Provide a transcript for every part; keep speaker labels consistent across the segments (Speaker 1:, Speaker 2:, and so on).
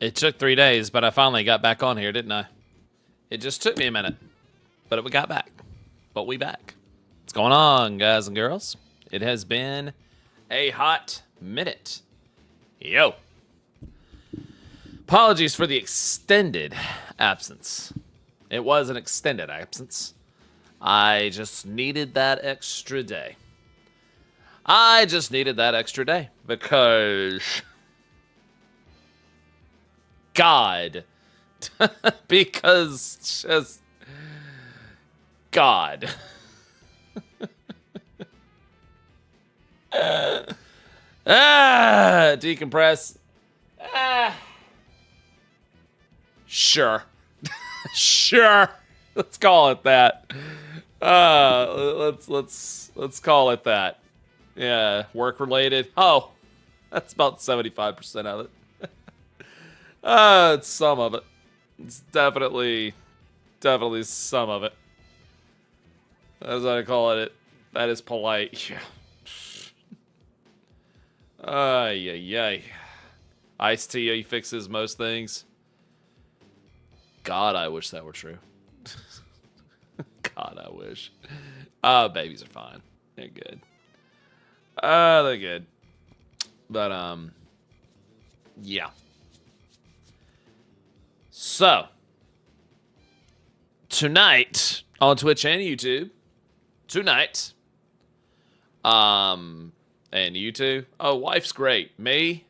Speaker 1: It took 3 days, but I finally got back on here, didn't I? It just took me a minute, but we got back. But we back. What's going on, guys and girls? It has been a hot minute. Yo. Apologies for the extended absence. It was an extended absence. I just needed that extra day. Because God. Because just God. Decompress. Sure. Sure. Let's call it that. Let's call it that. Yeah, work related. Oh, that's about 75% of it. It's some of it. It's definitely some of it. That's what I call it. That is polite. Yeah. Ay. Ice-T fixes most things. God, I wish that were true. God, I wish. Babies are fine. They're good. They're good. But, yeah. So, tonight on Twitch and YouTube, and YouTube. Oh, wife's great. Me?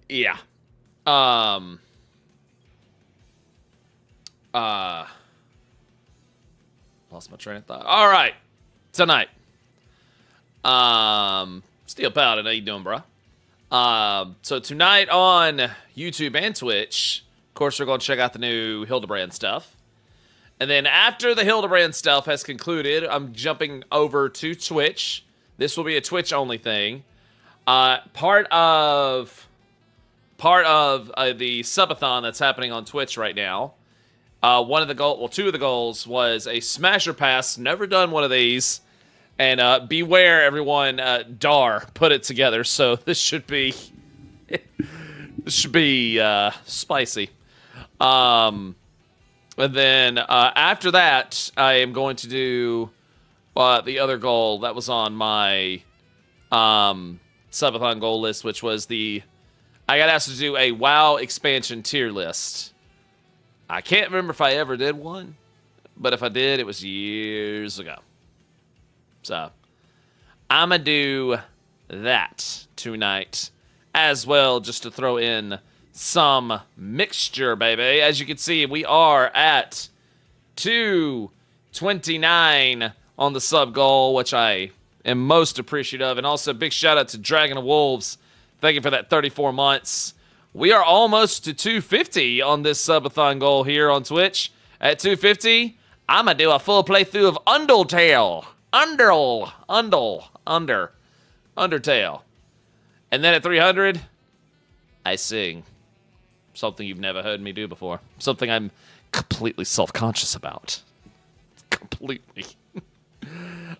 Speaker 1: Yeah. Lost my train of thought. All right. Tonight. Steel Paladin, how you doing, bro? So tonight on YouTube and Twitch, of course, we're going to check out the new Hildibrand stuff. And then after the Hildibrand stuff has concluded, I'm jumping over to Twitch. This will be a Twitch-only thing. Part of the subathon that's happening on Twitch right now. Two of the goals was a Smasher Pass. Never done one of these. And beware, everyone, Dar put it together, so this should be spicy. And then after that, I am going to do the other goal that was on my subathon goal list, which was I got asked to do a WoW expansion tier list. I can't remember if I ever did one, but if I did, it was years ago. So, I'm going to do that tonight as well, just to throw in some mixture, baby. As you can see, we are at 229 on the sub goal, which I am most appreciative of. And also, big shout out to Dragon of Wolves. Thank you for that 34 months. We are almost to 250 on this subathon goal here on Twitch. At 250, I'm going to do a full playthrough of Undertale. Undertale. And then at 300, I sing. Something you've never heard me do before. Something I'm completely self-conscious about. Completely.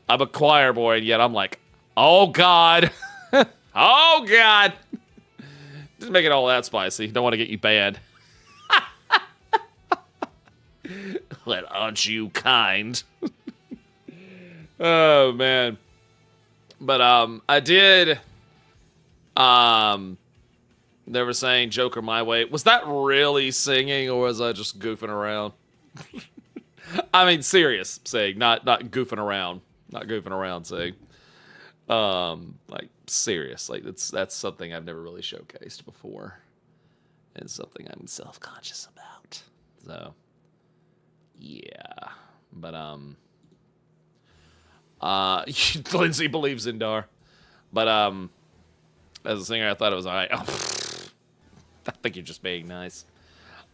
Speaker 1: I'm a choir boy, and yet I'm like, oh, God. Oh, God. Just make it all that spicy. Don't want to get you banned. Well, aren't you kind? Oh, man. But, I did, they were saying Joker My Way. Was that really singing, or was I just goofing around? I mean, serious saying, not goofing around. Not goofing around saying. Like, serious. Like, that's something I've never really showcased before. And something I'm self-conscious about. So, yeah. But, Lindsay believes in Dar. But, as a singer, I thought it was alright. Oh, I think you're just being nice.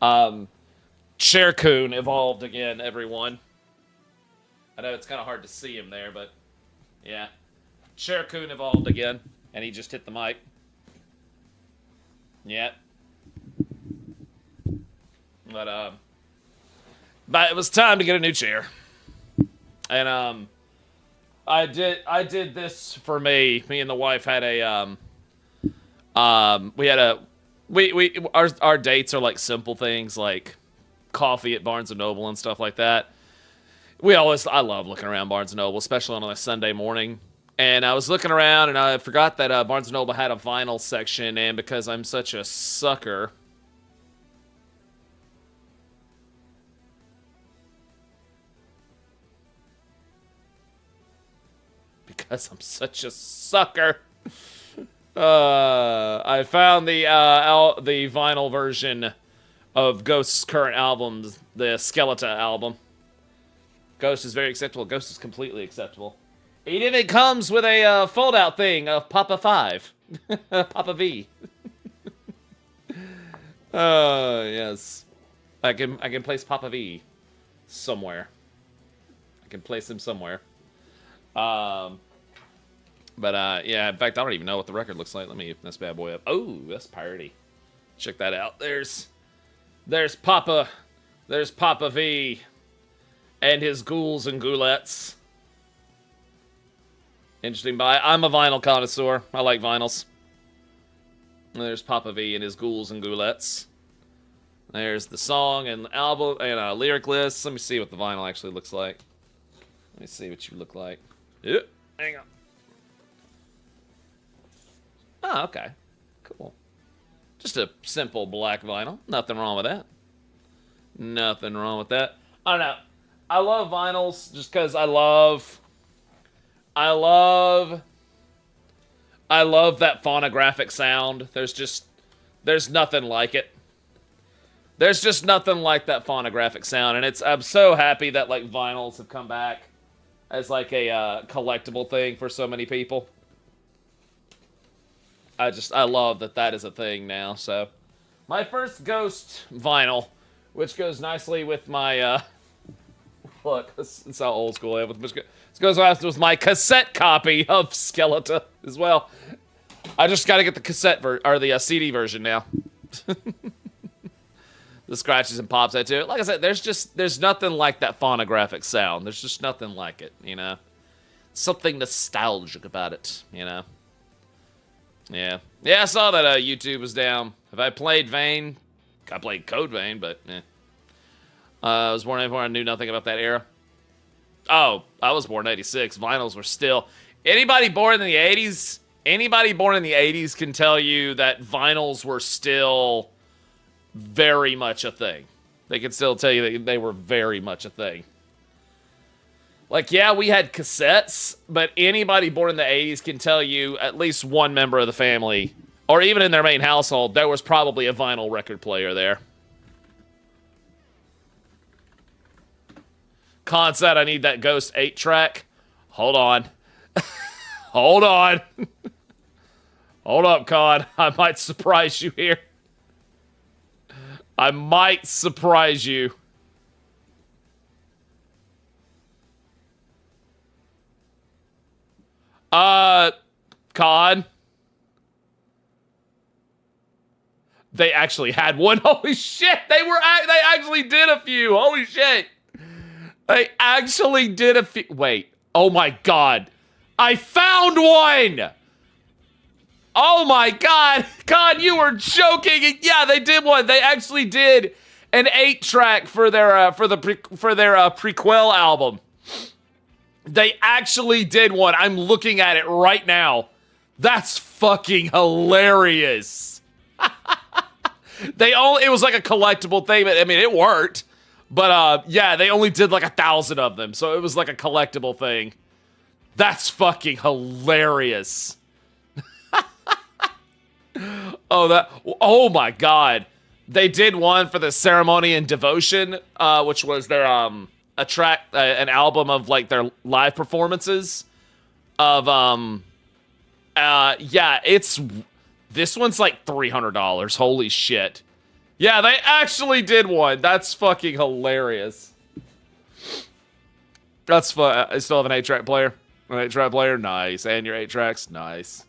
Speaker 1: Chercoon evolved again, everyone. I know it's kind of hard to see him there, but yeah. Chercoon evolved again, and he just hit the mic. Yeah. But it was time to get a new chair. And, I did this for me. Me and the wife had we had a our dates are like simple things like coffee at Barnes and Noble and stuff like that. I love looking around Barnes and Noble, especially on a Sunday morning. And I was looking around and I forgot that Barnes and Noble had a vinyl section, and because I'm such a sucker, I found the vinyl version of Ghost's current album, the Skeleton album. Ghost is very acceptable. Ghost is completely acceptable. It even comes with a fold-out thing of Papa 5. Papa V. Yes. I can place Papa V somewhere. I can place him somewhere. Yeah, in fact, I don't even know what the record looks like. Let me open this bad boy up. Oh, that's piratey. Check that out. There's Papa V and his ghouls and ghoulettes. Interesting buy. I'm a vinyl connoisseur. I like vinyls. There's Papa V and his ghouls and ghoulettes. There's the song and album and lyric list. Let me see what the vinyl actually looks like. Let me see what you look like. Yep. Hang on. Oh, okay. Cool. Just a simple black vinyl. Nothing wrong with that. Nothing wrong with that. I don't know. I love vinyls just because I love that phonographic sound. There's nothing like it. There's just nothing like that phonographic sound, and I'm so happy that like vinyls have come back as like a collectible thing for so many people. I love that is a thing now. So, my first Ghost vinyl, which goes nicely with my look, it's how old school I am. This goes with my cassette copy of Skeleton as well. I just got to get the cassette or the CD version now. The scratches and pops I do. Like I said, there's nothing like that phonographic sound. There's just nothing like it, you know. Something nostalgic about it, you know. Yeah. Yeah, I saw that YouTube was down. Have I played Vein? I played Code Vein, but I was born in 84. I knew nothing about that era. Oh, I was born in 86. Vinyls were still... Anybody born in the 80s can tell you that vinyls were still very much a thing. They can still tell you that they were very much a thing. Like, yeah, we had cassettes, but anybody born in the 80s can tell you at least one member of the family, or even in their main household, there was probably a vinyl record player there. Con said, I need that Ghost 8-track. Hold on. Hold on. Hold up, Con. I might surprise you here. I might surprise you. Con. They actually had one. Holy shit. They actually did a few. Holy shit. They actually did a few. Wait. Oh my god. I found one. Oh my god. God, you were joking. Yeah, they did one. They actually did an 8-track for their prequel album. They actually did one. I'm looking at it right now. That's fucking hilarious. It was like a collectible thing, but I mean, it worked. But yeah, they only did like 1,000 of them, so it was like a collectible thing. That's fucking hilarious. Oh my god. They did one for the Ceremony and Devotion, which was their an album of like their live performances of this one's like $300. Holy shit. Yeah, they actually did one. That's fucking hilarious. That's fun. I still have an 8-track player. An 8-track player, nice. And your 8 tracks, nice.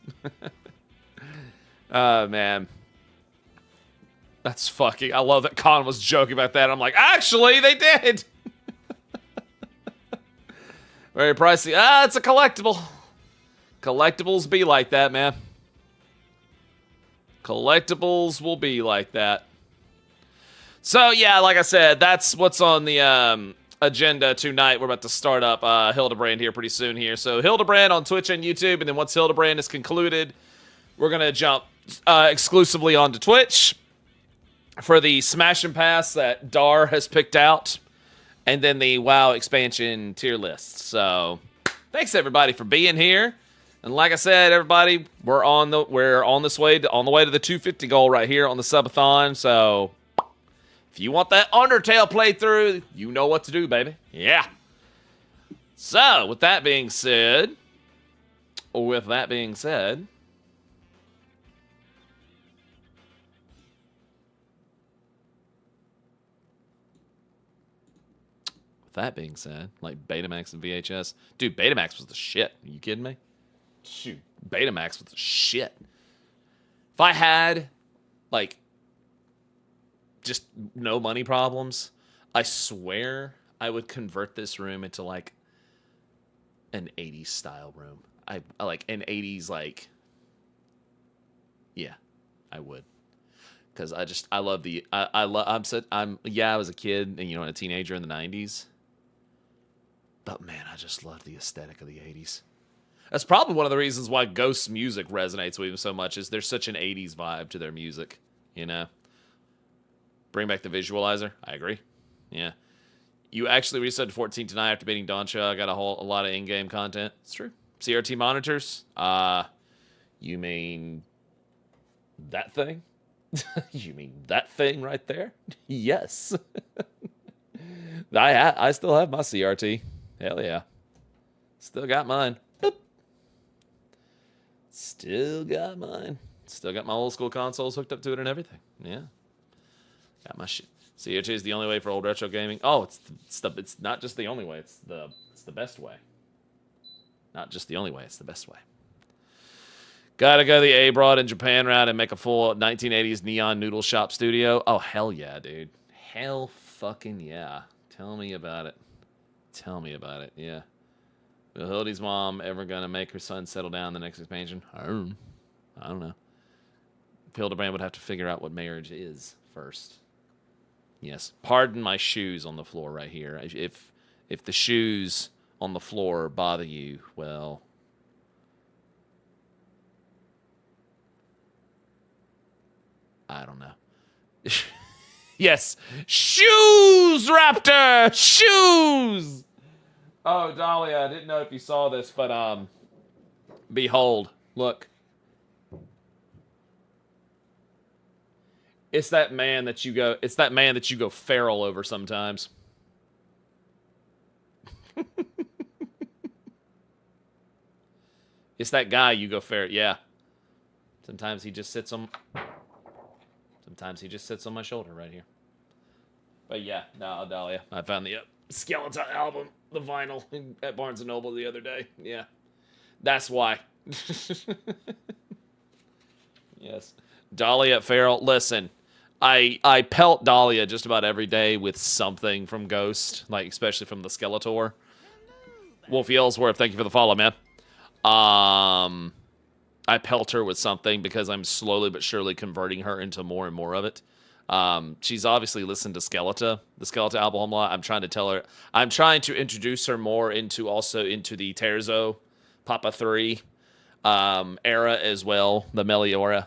Speaker 1: Oh man. That's fucking, I love that Con was joking about that. I'm like, actually, they did. Very pricey. Ah, it's a collectible. Collectibles be like that, man. Collectibles will be like that. So, yeah, like I said, that's what's on the agenda tonight. We're about to start up Hildibrand here pretty soon here. So, Hildibrand on Twitch and YouTube, and then once Hildibrand is concluded, we're going to jump exclusively onto Twitch for the Smash and Pass that Dar has picked out, and then the WoW expansion tier list. So, thanks everybody for being here. And like I said, everybody, we're on the way to the 250 goal right here on the subathon. So if you want that Undertale playthrough, you know what to do, baby. Yeah. So with that being said, With that being said, like Betamax and VHS. Dude, Betamax was the shit. Are you kidding me? Shoot, Betamax was the shit. If I had, like, just no money problems, I swear I would convert this room into, like, an 80s style room. I like an 80s, like, yeah, I would. Because I love the, I was a kid and, a teenager in the 90s. But, man, I just love the aesthetic of the 80s. That's probably one of the reasons why Ghost's music resonates with me so much, is there's such an 80s vibe to their music, Bring back the visualizer. I agree. Yeah. You actually reset to 14 tonight after beating Doncha. I got a lot of in-game content. It's true. CRT monitors. You mean that thing? You mean that thing right there? Yes. I still have my CRT. Hell yeah. Still got mine. Boop. Still got mine. Still got my old school consoles hooked up to it and everything. Yeah. Got my shit. CRT is the only way for old retro gaming. Oh, it's not just the only way. It's the best way. Not just the only way. It's the best way. Gotta go the A-Broad in Japan route and make a full 1980s neon noodle shop studio. Oh, hell yeah, dude. Hell fucking yeah. Tell me about it. Tell me about it, yeah. Will Hildy's mom ever gonna make her son settle down the next expansion? I don't know. Hildibrand would have to figure out what marriage is first. Yes. Pardon my shoes on the floor right here. If the shoes on the floor bother you, well, I don't know. Yes. Shoes, Raptor! Shoes! Oh, Dahlia, I didn't know if you saw this, but, behold. Look. It's that man that you go feral over sometimes. It's that guy you go feral. Yeah. Sometimes he just sits on my shoulder right here. But yeah, no, Dahlia. I found the Skeleton album, the vinyl, at Barnes & Noble the other day. Yeah. That's why. Yes. Dahlia feral. Listen. I pelt Dahlia just about every day with something from Ghost, like especially from the Skeletor. Wolfie Ellsworth, thank you for the follow, man. I pelt her with something because I'm slowly but surely converting her into more and more of it. She's obviously listened to the Skeletor album a lot. I'm trying to introduce her more into the Terzo, Papa 3 era as well, the Meliora.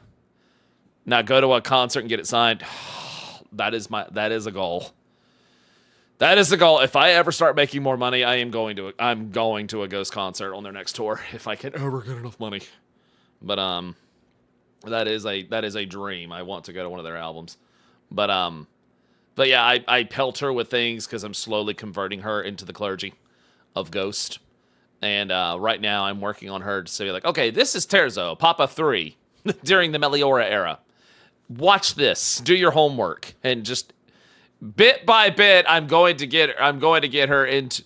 Speaker 1: Now go to a concert and get it signed. That is a goal. That is the goal. If I ever start making more money, I'm going to a Ghost concert on their next tour if I can ever get enough money. But that is a dream. I want to go to one of their albums. But yeah, I pelt her with things because I'm slowly converting her into the clergy of Ghost. And right now I'm working on her to say, like, okay, this is Terzo, Papa 3 during the Meliora era. Watch this. Do your homework, and just bit by bit, I'm going to get her into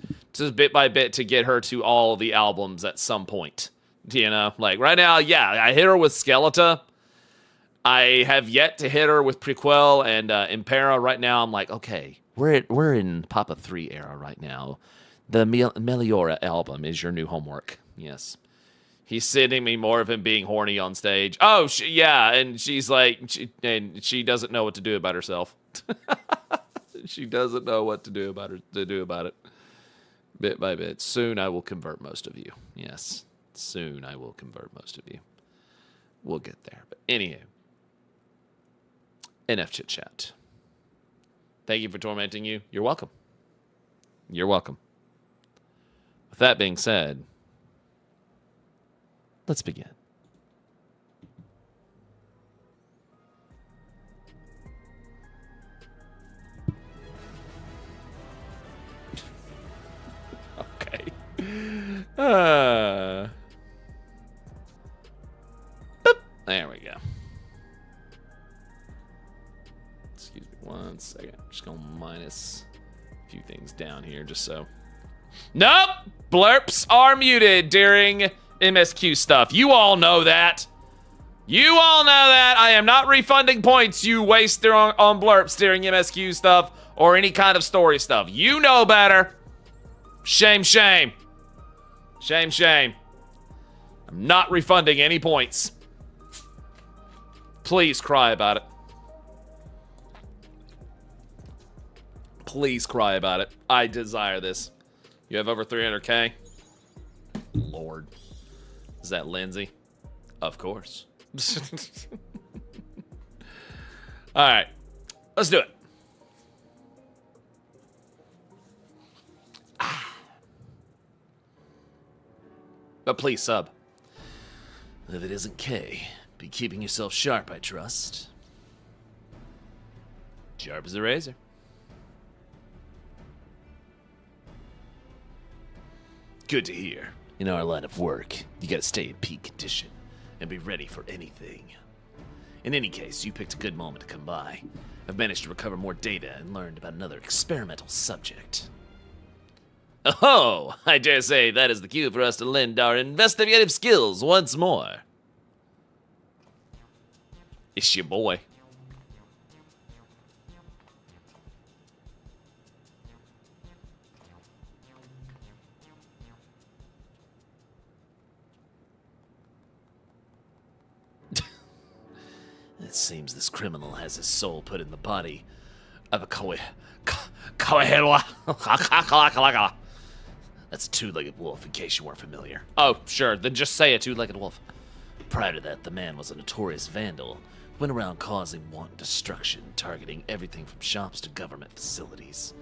Speaker 1: bit by bit to get her to all the albums at some point. Like right now, yeah, I hit her with Skeletor. I have yet to hit her with Prequel and Impera. Right now, I'm like, okay, we're in Papa 3 era right now. The Meliora album is your new homework. Yes. He's sending me more of him being horny on stage. Oh, yeah, and she's like, she doesn't know what to do about herself. She doesn't know what to do about it. Bit by bit. Soon I will convert most of you. Yes, soon I will convert most of you. We'll get there. But anywho, enough chit chat. Thank you for tormenting you. You're welcome. You're welcome. With that being said, let's begin. Okay. Boop. There we go. Excuse me 1 second. I'm just going to minus a few things down here just so. Nope! Blurps are muted during MSQ stuff. You all know that. You all know that. I am not refunding points you waste on blurps during MSQ stuff or any kind of story stuff. You know better. Shame, shame. Shame, shame. I'm not refunding any points. Please cry about it. Please cry about it. I desire this. You have over 300k? Lord. Is that Lindsay? Of course. Alright. Let's do it. But please sub. If it isn't K, be keeping yourself sharp, I trust. Sharp as a razor. Good to hear. In our line of work, you gotta stay in peak condition and be ready for anything. In any case, you picked a good moment to come by. I've managed to recover more data and learned about another experimental subject. Oh, I dare say that is the cue for us to lend our investigative skills once more. It's your boy. It seems this criminal has his soul put in the body of a That's a two-legged wolf, in case you weren't familiar. Oh, sure, then just say a two-legged wolf. Prior to that, the man was a notorious vandal. Went around causing wanton destruction, targeting everything from shops to government facilities.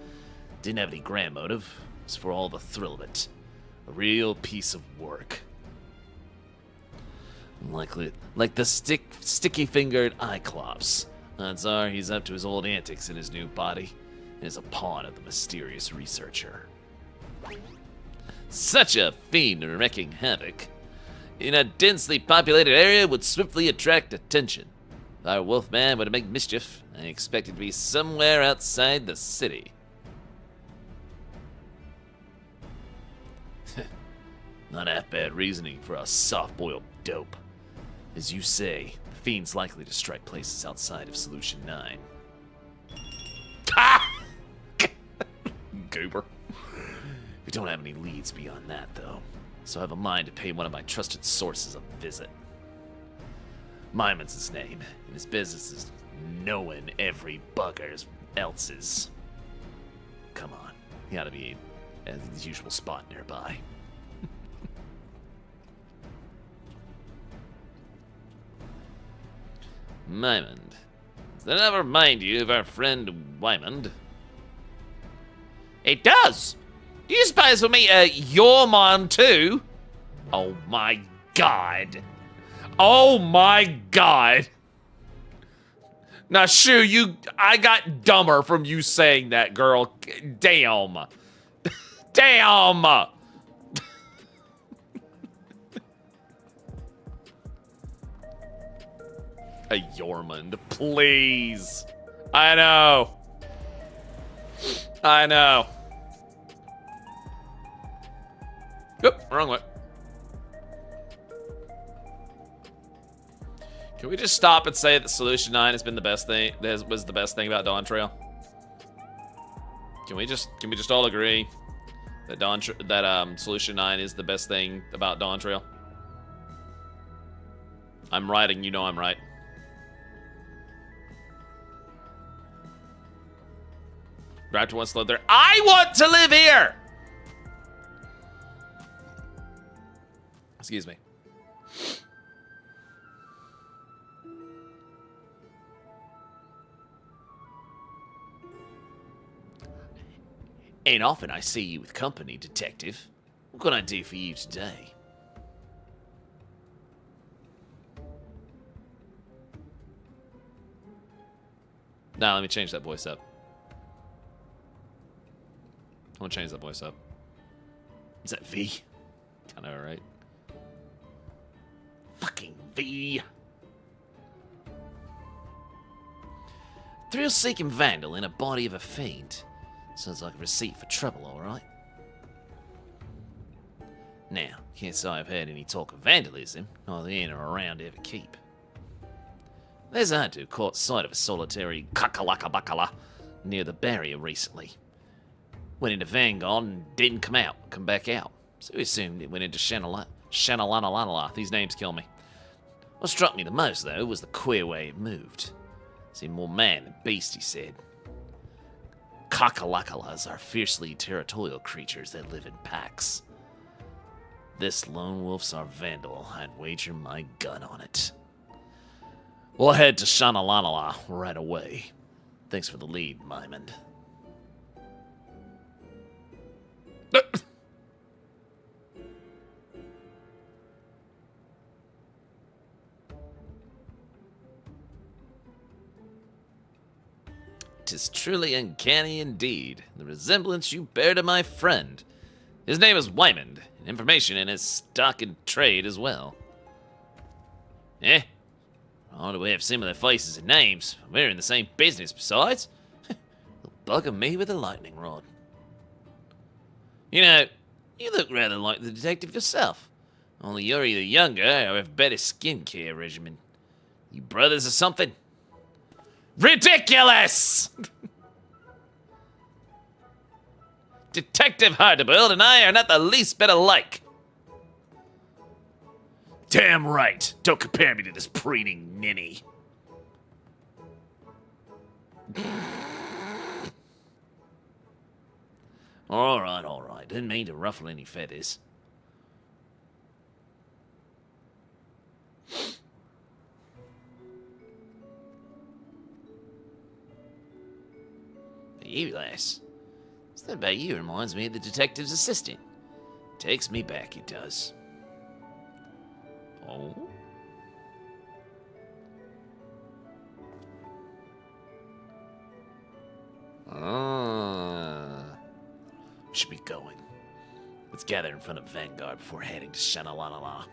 Speaker 1: Didn't have any grand motive. It was for all the thrill of it. A real piece of work. Like the sticky-fingered Cyclops. Odds are he's up to his old antics in his new body and is a pawn of the mysterious researcher. Such a fiend wreaking havoc in a densely populated area would swiftly attract attention. If our wolfman were to make mischief, I expect it to be somewhere outside the city. Not half bad reasoning for a soft-boiled dope. As you say, the fiend's likely to strike places outside of Solution 9. Ah! Goober. We don't have any leads beyond that, though, so I have a mind to pay one of my trusted sources a visit. Myman's his name, and his business is knowing every bugger else's. Come on, he ought to be at his usual spot nearby. Mymond. Does that ever remind you of our friend Wymond? It does! Do you suppose we'll meet Yormon too? Oh my god. Oh my god. Now, Shu, I got dumber from you saying that, girl. Damn. Damn. A Yormond, please. I know. I know. Oop, wrong way. Can we just stop and say that Solution 9 has been the best thing? Was the best thing about Dawn Trail? Can we just all agree That Solution 9 is the best thing about Dawn Trail. I'm right, and you know I'm right. Raptor wants to live there. I want to live here! Excuse me. Ain't often I see you with company, Detective. What can I do for you today? Nah, let me change that voice up. I want to change that voice up. Is that V? Kind of right. Fucking V. Thrill-seeking vandal in a body of a fiend. Sounds like a receipt for trouble, alright. Now, can't say I've heard any talk of vandalism, neither in or around Everkeep. There's I do caught sight of a solitary kakalaka near the barrier recently. Went into Vanguard and didn't come back out. So we assumed it went into Shanalana. These names kill me. What struck me the most, though, was the queer way it moved. Seemed more man than beast, he said. Kakalakalas are fiercely territorial creatures that live in packs. This lone wolf's our vandal. I'd wager my gun on it. We'll head to Shanalanala right away. Thanks for the lead, Mymond. "'Tis truly uncanny indeed, the resemblance you bear to my friend. His name is Wymond, and information in his stock and trade as well." Eh? Oh, do we have similar faces and names? We're in the same business, besides. They'll bugger me with a lightning rod. You know, you look rather like the detective yourself. Only you're either younger or have better skincare regimen. You brothers or something? Ridiculous! Detective Hildibrand and I are not the least bit alike. Damn right. Don't compare me to this preening ninny. All right. Didn't mean to ruffle any feathers. You, lass. Something about you reminds me of the detective's assistant. Takes me back, it does. Oh? Should be going. Let's gather in front of Vanguard before heading to Shanalanala.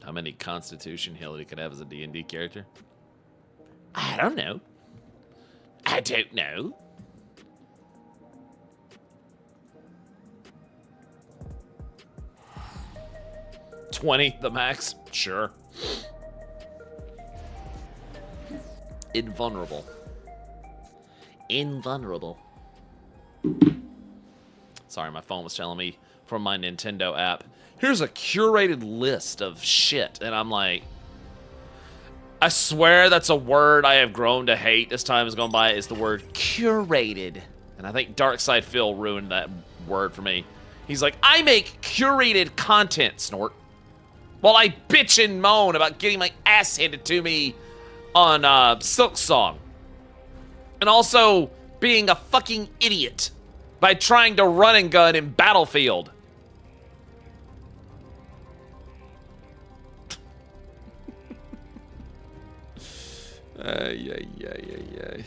Speaker 1: How many Constitution Hildy could have as a D&D character? I don't know. 20, the max? Sure. Invulnerable. Sorry, my phone was telling me from my Nintendo app, here's a curated list of shit. And I'm like, I swear that's a word I have grown to hate as time has gone by, is the word curated. And I think Darkside Phil ruined that word for me. He's like, I make curated content, Snort. While I bitch and moan about getting my ass handed to me on Silk Song. And also being a fucking idiot by trying to run and gun in Battlefield. Yeah.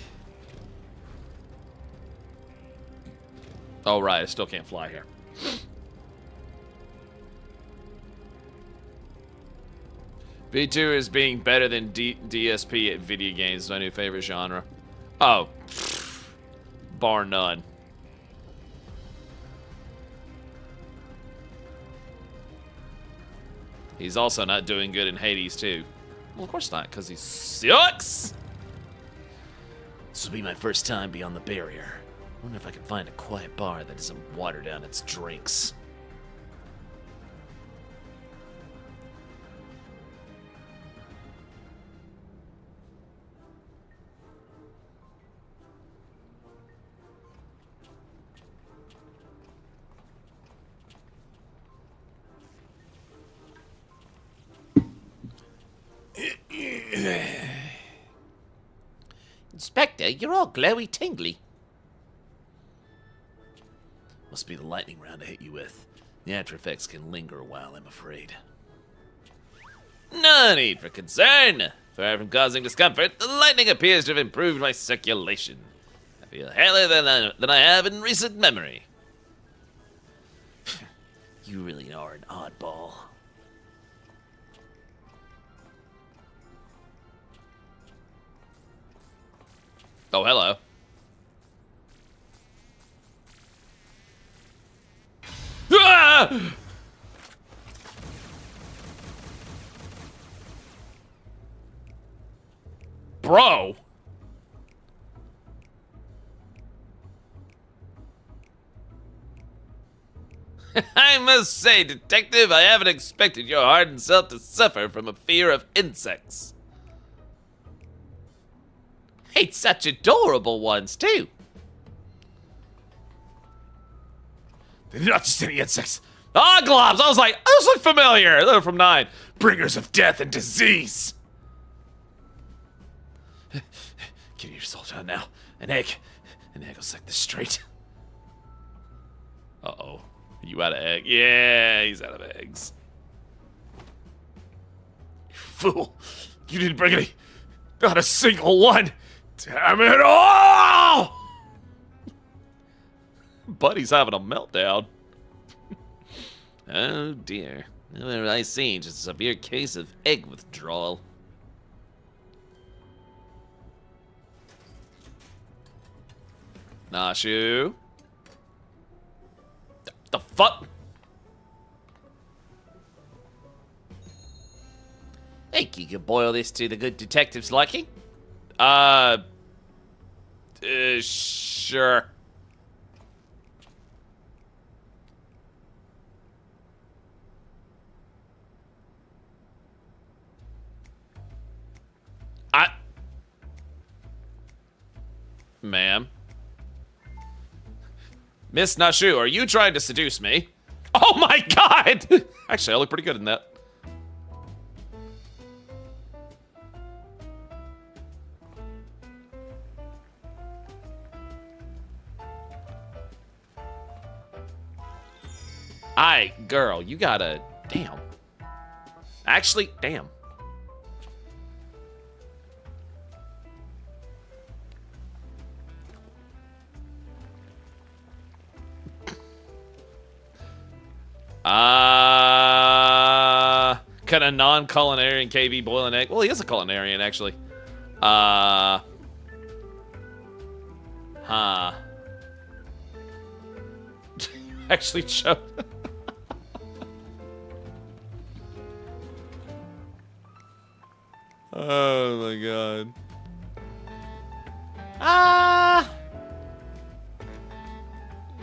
Speaker 1: Oh, right, I still can't fly here. V2 is being better than DSP at video games. My new favorite genre. Oh, bar none. He's also not doing good in Hades, too. Well, of course not, because he sucks! This will be my first time beyond the barrier. I wonder if I can find a quiet bar that doesn't water down its drinks. Inspector, you're all glowy tingly. Must be the lightning round I hit you with. The after effects can linger a while, I'm afraid. No need for concern. Far from causing discomfort, the lightning appears to have improved my circulation. I feel healthier than I have in recent memory. You really are an oddball. Oh, hello. Ah! Bro. I must say, Detective, I haven't expected your hardened self to suffer from a fear of insects. Hate such adorable ones, too. They're not just any insects. Globs! I was like, those look familiar. They're from 9. Bringers of death and disease. Get your salt on now. An egg. An egg will set this straight. Uh-oh. Are you out of egg? Yeah, he's out of eggs. You fool. You didn't bring any. Not a single one. Damn it all! Buddy's having a meltdown. Oh dear. What have I seen? Just a severe case of egg withdrawal. Nashu. The fuck? Think you could boil this to the good detective's liking? Sure. Ma'am. Miss Nashu, are you trying to seduce me? Oh my god! Actually, I look pretty good in that. Aight, girl, you gotta... Damn. Actually, damn. Can a non-culinarian KB boil an egg? Well, he is a culinarian, actually. Actually showed. Oh my god.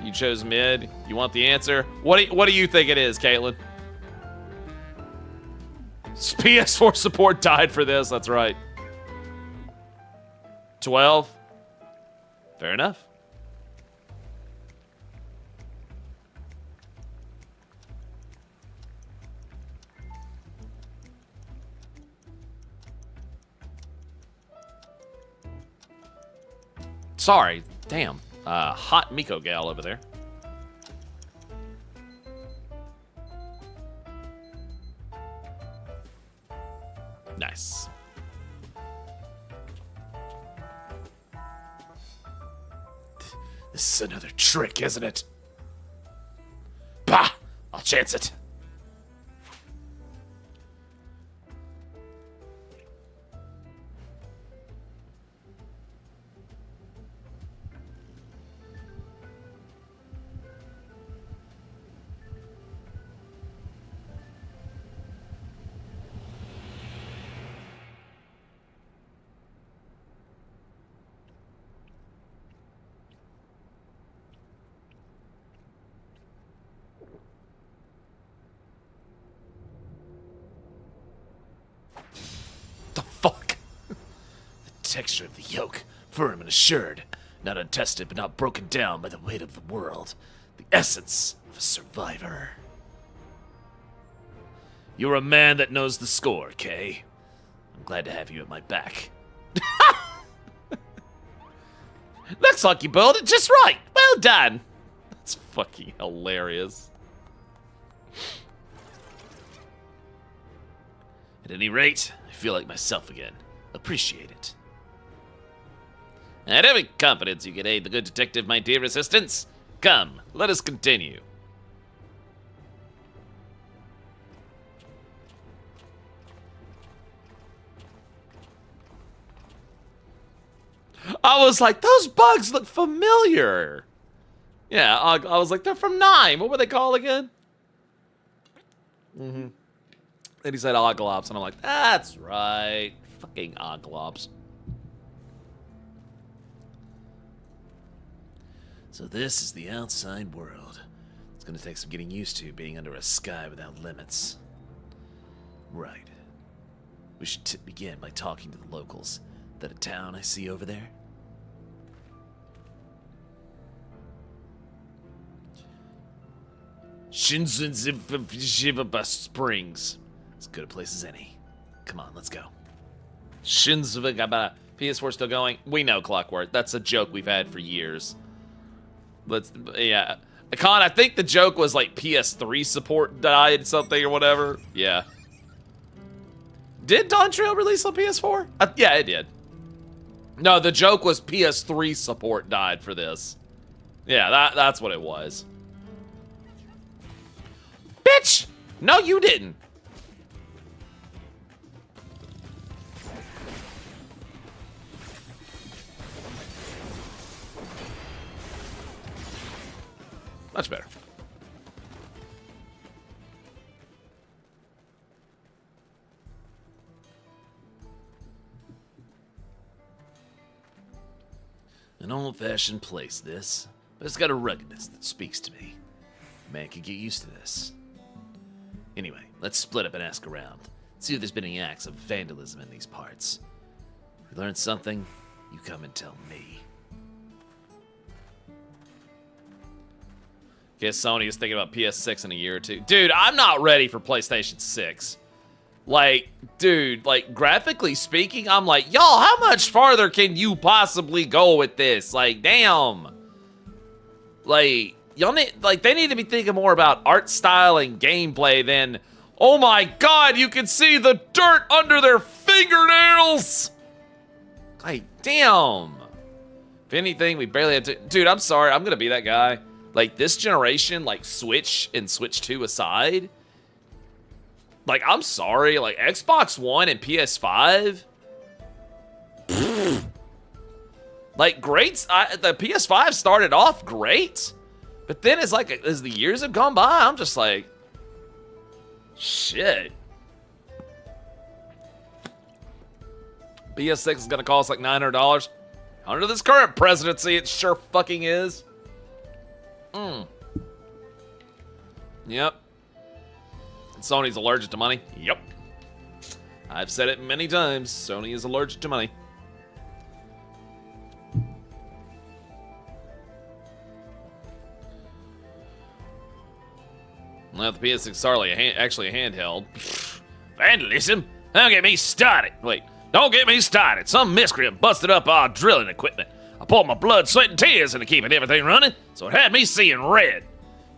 Speaker 1: You chose mid. You want the answer? What do you think it is, Caitlin? PS4 support died for this. That's right. 12. Fair enough. Sorry. Damn. Hot Miko gal over there. Nice. This is another trick, isn't it? Bah! I'll chance it.
Speaker 2: texture of the yoke, firm and assured, not untested but not broken down by the weight of the world. The essence of a survivor. You're a man that knows the score, Kay. I'm glad to have you at my back.
Speaker 1: Looks like you built it just right. Well done. That's fucking hilarious.
Speaker 2: At any rate, I feel like myself again. Appreciate it.
Speaker 1: I have every confidence you can aid the good detective, my dear assistants. Come, let us continue. I was like, those bugs look familiar. Yeah, I was like, they're from 9. What were they called again? Mm-hmm. Then he said Oglops, and I'm like, that's right. Fucking Oglops.
Speaker 2: So this is the outside world. It's gonna take some getting used to being under a sky without limits. Right. We should begin by talking to the locals. That a town I see over there?
Speaker 1: Ffxiv Springs.
Speaker 2: As good a place as any. Come on, let's go.
Speaker 1: Ffxiv. PS4 still going? We know, Clockwork. That's a joke we've had for years. Yeah. Con, I think the joke was like PS3 support died something or whatever. Yeah. Did Dawn Trail release on PS4? Yeah, it did. No, the joke was PS3 support died for this. Yeah, that's what it was. Bitch! No, you didn't. Much better.
Speaker 2: An old-fashioned place, this. But it's got a ruggedness that speaks to me. Man could get used to this. Anyway, let's split up and ask around. See if there's been any acts of vandalism in these parts. If you learn something, you come and tell me.
Speaker 1: Guess Sony is thinking about PS6 in a year or two. Dude, I'm not ready for PlayStation 6. Like, dude, like, graphically speaking, I'm like, y'all, how much farther can you possibly go with this? Like, damn. Like, y'all need, like, they need to be thinking more about art style and gameplay than, oh my god, you can see the dirt under their fingernails. Like, damn. If anything, we barely had to, dude, I'm sorry, I'm gonna be that guy. Like, this generation, like, Switch and Switch 2 aside, like, I'm sorry, like, Xbox One and PS5, like, great, the PS5 started off great, but then as the years have gone by, I'm just like, shit. PS6 is gonna cost like $900. Under this current presidency, it sure fucking is. Yep. Sony's allergic to money. Yep. I've said it many times. Sony is allergic to money. Well, the PS6 is actually a handheld.
Speaker 2: Vandalism? Don't get me started.
Speaker 1: Wait.
Speaker 2: Don't get me started. Some miscreant busted up our drilling equipment. I poured my blood, sweat, and tears into keeping everything running, so it had me seeing red.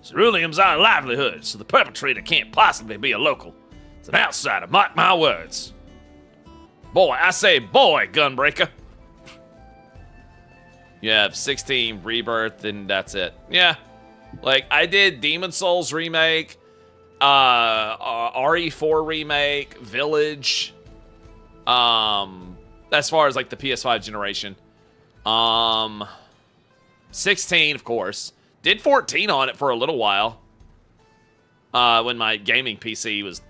Speaker 2: Ceruleum's our livelihood, so the perpetrator can't possibly be a local. It's an outsider, mark my words. Boy, I say boy, Gunbreaker.
Speaker 1: You have 16 Rebirth, and that's it. Yeah. Like, I did Demon Souls remake, RE4 remake, Village, as far as, like, the PS5 generation. 16, of course. Did 14 on it for a little while. When my gaming PC was...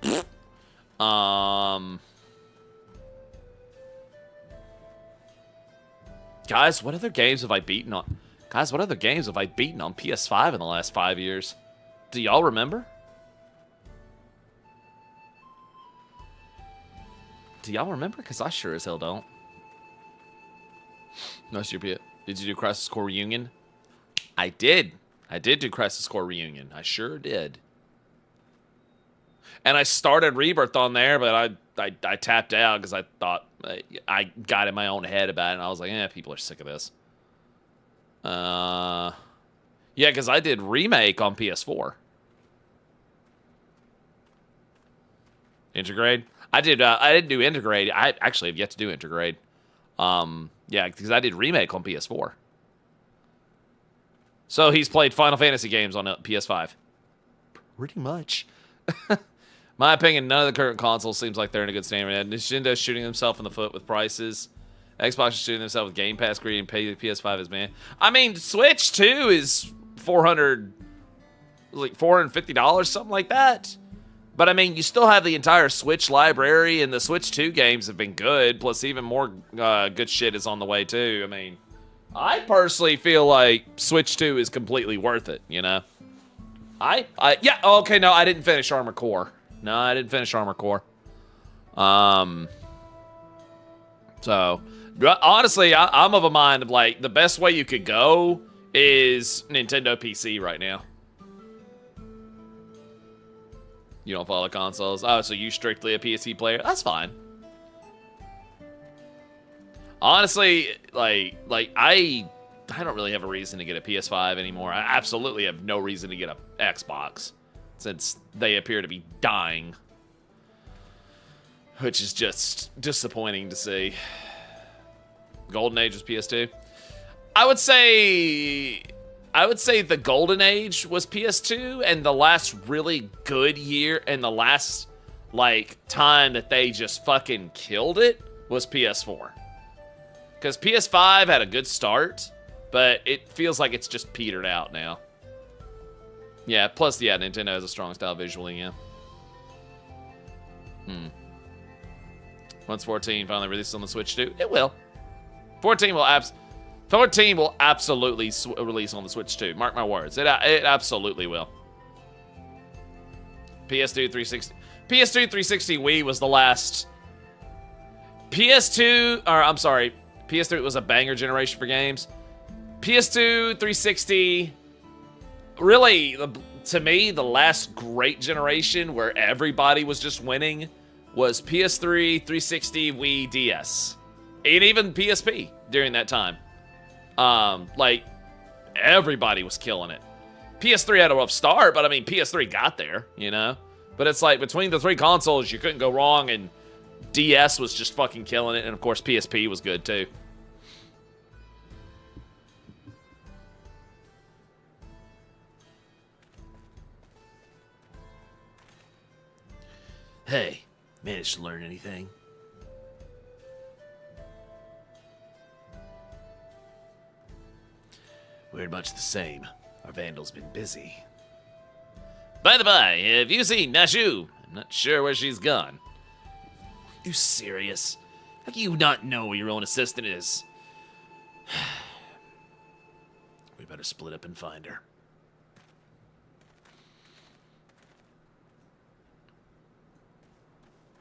Speaker 1: Guys, what other games have I beaten on... Guys, what other games have I beaten on PS5 in the last 5 years? Do y'all remember? Do y'all remember? Because I sure as hell don't. That's your P. Did you do Crisis Core Reunion? I did. I did do Crisis Core Reunion. I sure did. And I started Rebirth on there, but I tapped out because I thought I got in my own head about it, and I was like, people are sick of this. Yeah, because I did Remake on PS4. Intergrade? I didn't do Intergrade. I actually have yet to do Intergrade. Yeah, because I did Remake on PS4. So he's played Final Fantasy games on PS5. Pretty much. My opinion, none of the current consoles seems like they're in a good standard. Nintendo's shooting themselves in the foot with prices. Xbox is shooting themselves with Game Pass greed, and PS5 is man. I mean, Switch 2 is $450, something like that. But I mean, you still have the entire Switch library, and the Switch 2 games have been good. Plus, even more good shit is on the way too. I mean, I personally feel like Switch 2 is completely worth it. You know, yeah. Okay, no, I didn't finish Armored Core. No, I didn't finish Armored Core. So, honestly, I'm of a mind of, like, the best way you could go is Nintendo PC right now. You don't follow consoles? Oh, so you strictly a PC player? That's fine. Honestly, like I don't really have a reason to get a PS5 anymore. I absolutely have no reason to get an Xbox, since they appear to be dying. Which is just disappointing to see. Golden Age was PS2. I would say the Golden Age was PS2, and the last really good year, and the last, like, time that they just fucking killed it was PS4. Because PS5 had a good start, but it feels like it's just petered out now. Yeah, plus, yeah, Nintendo has a strong style visually, yeah. Once 14 finally releases on the Switch 2, it will. 14 will absolutely release on the Switch 2. Mark my words. It absolutely will. PS2 360. PS2 360 Wii was the last. PS3 was a banger generation for games. PS2 360, really, to me, the last great generation where everybody was just winning was PS3, 360, Wii, DS. And even PSP during that time. Like, everybody was killing it. PS3 had a rough start, but I mean, PS3 got there, you know? But it's like, between the three consoles, you couldn't go wrong, and DS was just fucking killing it, and of course, PSP was good too. Hey, managed to learn anything? We're much the same. Our vandal's been busy. By the by, have you seen Nashu? I'm not sure where she's gone. You serious? How can you not know where your own assistant is? We better split up and find her.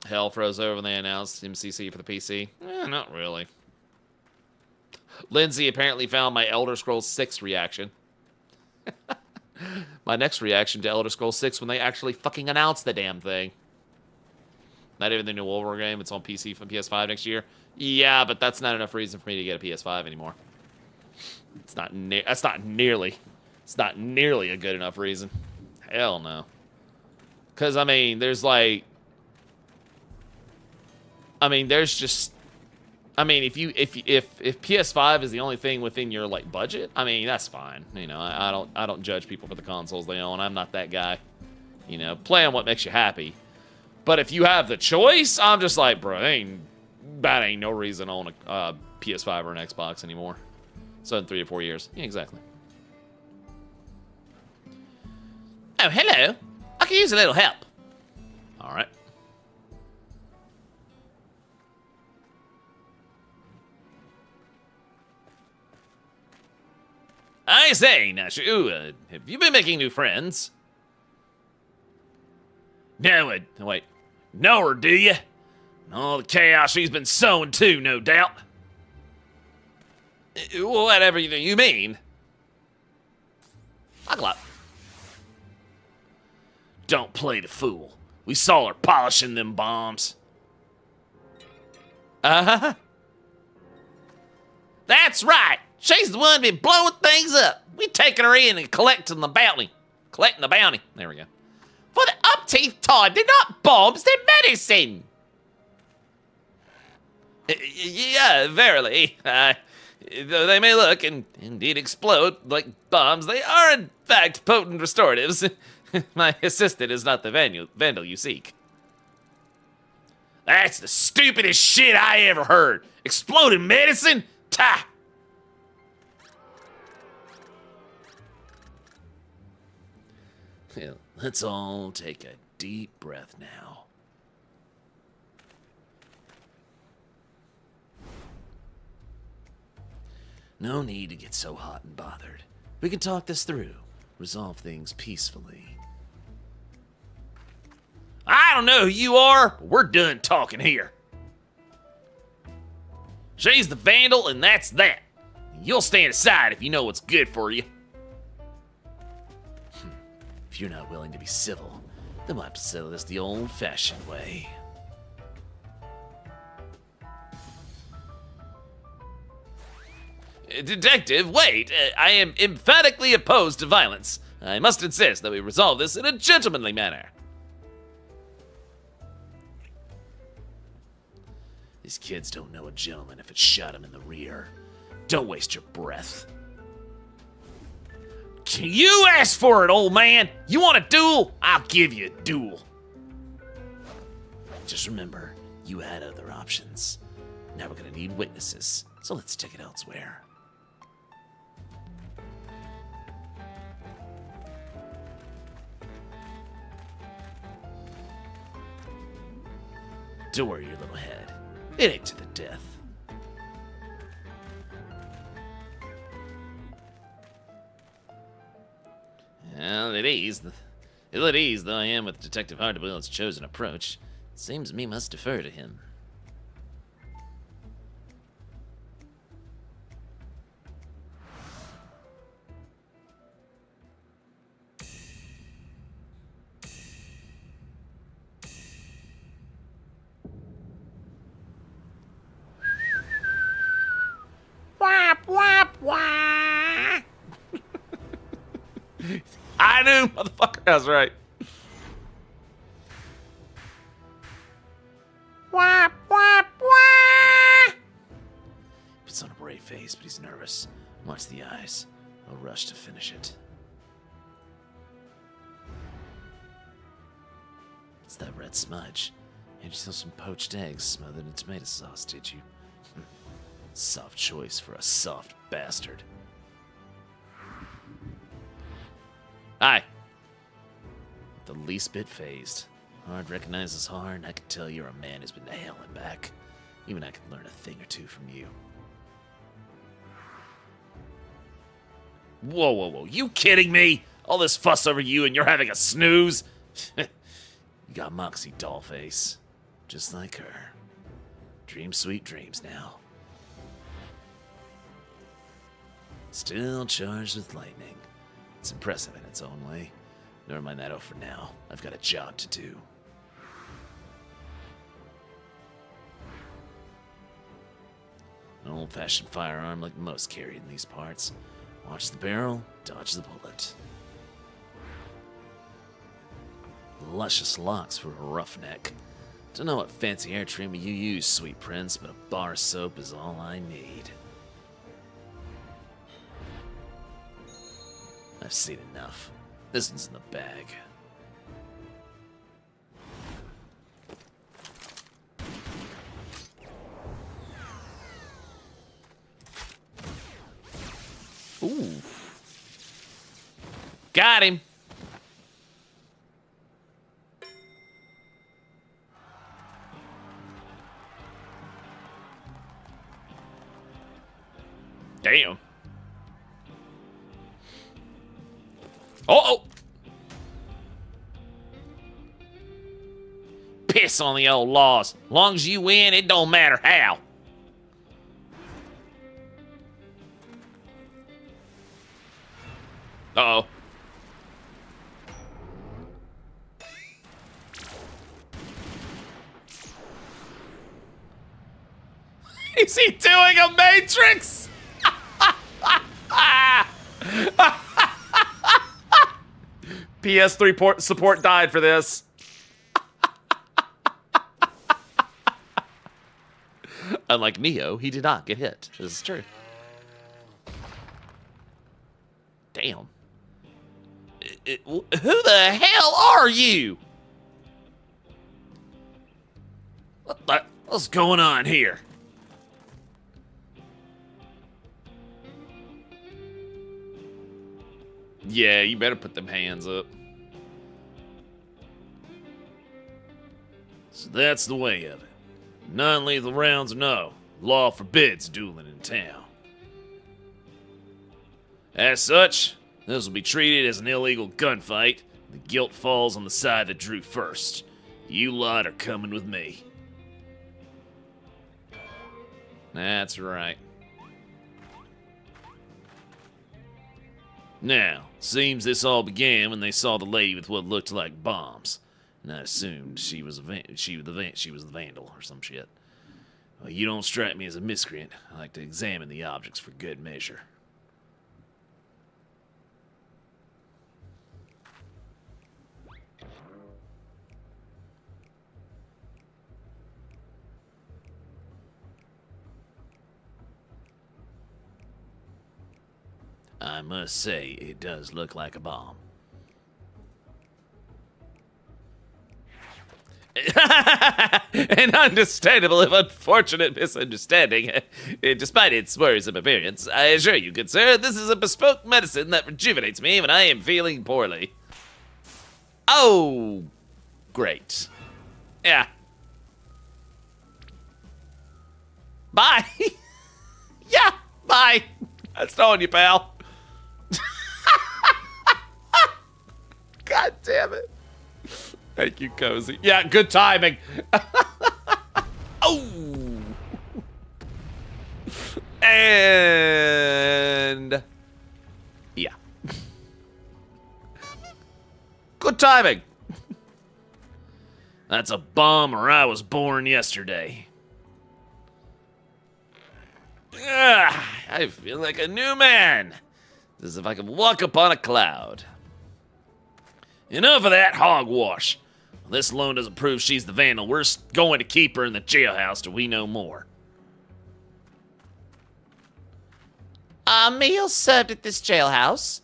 Speaker 1: Hell froze over when they announced MCC for the PC. Not really. Lindsay apparently found my Elder Scrolls 6 reaction. My next reaction to Elder Scrolls 6 when they actually fucking announced the damn thing. Not even the new War game. It's on PC from PS5 next year. Yeah, but that's not enough reason for me to get a PS5 anymore. It's not nearly a good enough reason. Hell no. Because I mean, there's like, there's just, if PS5 is the only thing within your like budget, I mean, that's fine. You know, I don't judge people for the consoles they own. I'm not that guy. You know, play on what makes you happy. But if you have the choice, I'm just like, bro, that ain't no reason to own a PS5 or an Xbox anymore. So in 3 or 4 years. Yeah, exactly. Oh, hello. I could use a little help. All right. I say, Nashu, have you been making new friends? No, wait. Know her, do you? All the chaos she's been sowing too, no doubt. Whatever you mean.
Speaker 2: Look. Don't play the fool. We saw her polishing them bombs.
Speaker 1: Uh-huh.
Speaker 2: That's right. She's the one been blowing things up. We taking her in and collecting the bounty.
Speaker 1: There we go.
Speaker 2: For the upteenth time, they're not bombs, they're medicine.
Speaker 1: Yeah, verily. Though they may look and indeed explode like bombs, they are in fact potent restoratives. My assistant is not the vandal you seek.
Speaker 2: That's the stupidest shit I ever heard. Exploding medicine? Ta!
Speaker 1: Well, let's all take a deep breath now. No need to get so hot and bothered. We can talk this through, resolve things peacefully.
Speaker 2: I don't know who you are, but we're done talking here. She's the vandal, and that's that. You'll stand aside if you know what's good for you.
Speaker 1: If you're not willing to be civil, then we'll have to settle this the old-fashioned way. Detective, wait! I am emphatically opposed to violence. I must insist that we resolve this in a gentlemanly manner. These kids don't know a gentleman if it shot him in the rear. Don't waste your breath.
Speaker 2: You asked for it, old man. You want a duel? I'll give you a duel.
Speaker 1: Just remember, you had other options. Now we're gonna need witnesses, so let's take it elsewhere. Don't worry your little head. It ain't to the death. Well, at ease, though I am with Detective Hardwell's chosen approach, it seems me must defer to him.
Speaker 2: Wap, wap, wap.
Speaker 1: I knew, motherfucker. I was right.
Speaker 2: Wap, wap, wap.
Speaker 1: Puts on a brave face, but he's nervous. Watch the eyes. I'll rush to finish it. It's that red smudge. Had yourself some poached eggs smothered in tomato sauce, did you? Soft choice for a soft bastard. Aye. The least bit phased. Hard recognizes hard, and I can tell you're a man who's been to hell and back. Even I could learn a thing or two from you.
Speaker 2: Whoa, whoa, whoa. You kidding me? All this fuss over you and you're having a snooze?
Speaker 1: You got moxie, dollface. Just like her. Dream sweet dreams now. Still charged with lightning. It's impressive in its own way. Never mind that for now. I've got a job to do. An old-fashioned firearm like most carried in these parts. Watch the barrel, dodge the bullet. Luscious locks for a roughneck. Don't know what fancy hair treatment you use, sweet prince, but a bar of soap is all I need. I've seen enough. This one's in the bag. Ooh. Got him.
Speaker 2: Damn.
Speaker 1: Uh-oh.
Speaker 2: Piss on the old laws. Long as you win, it don't matter how.
Speaker 1: Uh-oh. Is he doing a Matrix? PS3 support died for this. Unlike Neo, he did not get hit. This is true. Damn. Who the hell are you?
Speaker 2: What's going on here?
Speaker 1: Yeah, you better put them hands up.
Speaker 2: So that's the way of it. Non-lethal rounds, no. Law forbids dueling in town. As such, this will be treated as an illegal gunfight. The guilt falls on the side that drew first. You lot are coming with me.
Speaker 1: That's right.
Speaker 2: Now, seems this all began when they saw the lady with what looked like bombs. And I assumed she was the vandal or some shit. Well, you don't strike me as a miscreant. I like to examine the objects for good measure. I must say, it does look like a bomb.
Speaker 1: An understandable if unfortunate misunderstanding. Despite its worrisome appearance, I assure you, good sir, this is a bespoke medicine that rejuvenates me when I am feeling poorly. Oh, great. Yeah. Bye. Yeah, bye. That's on you, pal. God damn it. Thank you, Cozy. Yeah, good timing. Oh. And yeah. Good timing.
Speaker 2: That's a bomb or I was born yesterday.
Speaker 1: I feel like a new man. As if I could walk upon a cloud.
Speaker 2: Enough of that hogwash. This alone doesn't prove she's the vandal. We're going to keep her in the jailhouse till we know more.
Speaker 1: A meal served at this jailhouse?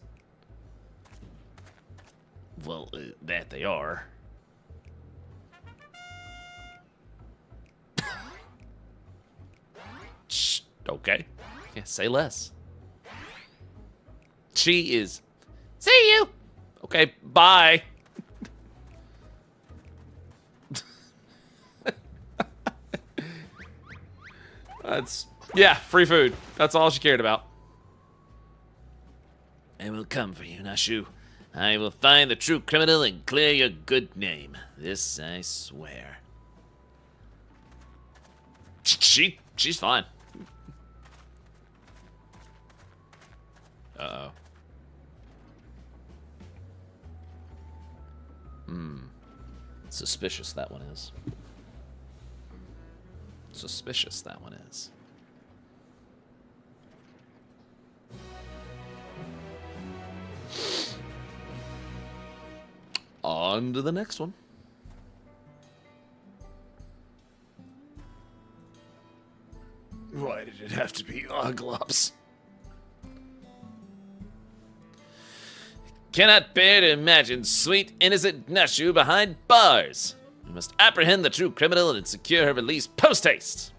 Speaker 2: Well, that they are.
Speaker 1: Shh, okay. Yeah, say less. She is. See you. Okay, bye. Yeah, free food. That's all she cared about.
Speaker 2: I will come for you, Nashu. I will find the true criminal and clear your good name. This I swear.
Speaker 1: She's fine. Uh-oh. Suspicious that one is. Suspicious that one is. On to the next one.
Speaker 2: Why did it have to be Oglops?
Speaker 1: Cannot bear to imagine sweet, innocent Nashu behind bars. We must apprehend the true criminal and secure her release post-haste.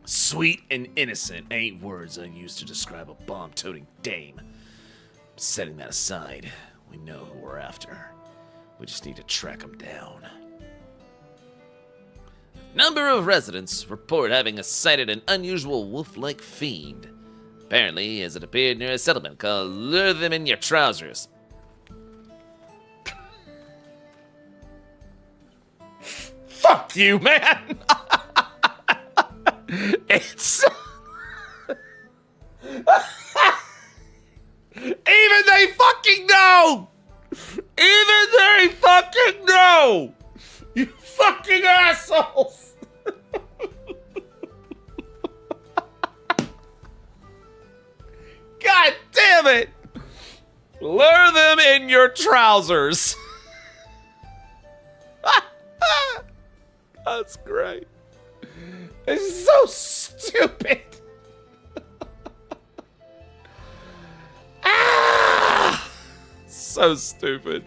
Speaker 2: Sweet and innocent ain't words I use to describe a bomb-toting dame. Setting that aside, we know who we're after. We just need to track him down.
Speaker 1: Number of residents report having sighted an unusual wolf-like fiend. Apparently, as it appeared near a settlement called Lure Them in Your Trousers. Fuck you, man! It's... Even they fucking know! Even they fucking know! You fucking assholes! God damn it! Lure them in your trousers. That's great. It's so stupid. So stupid.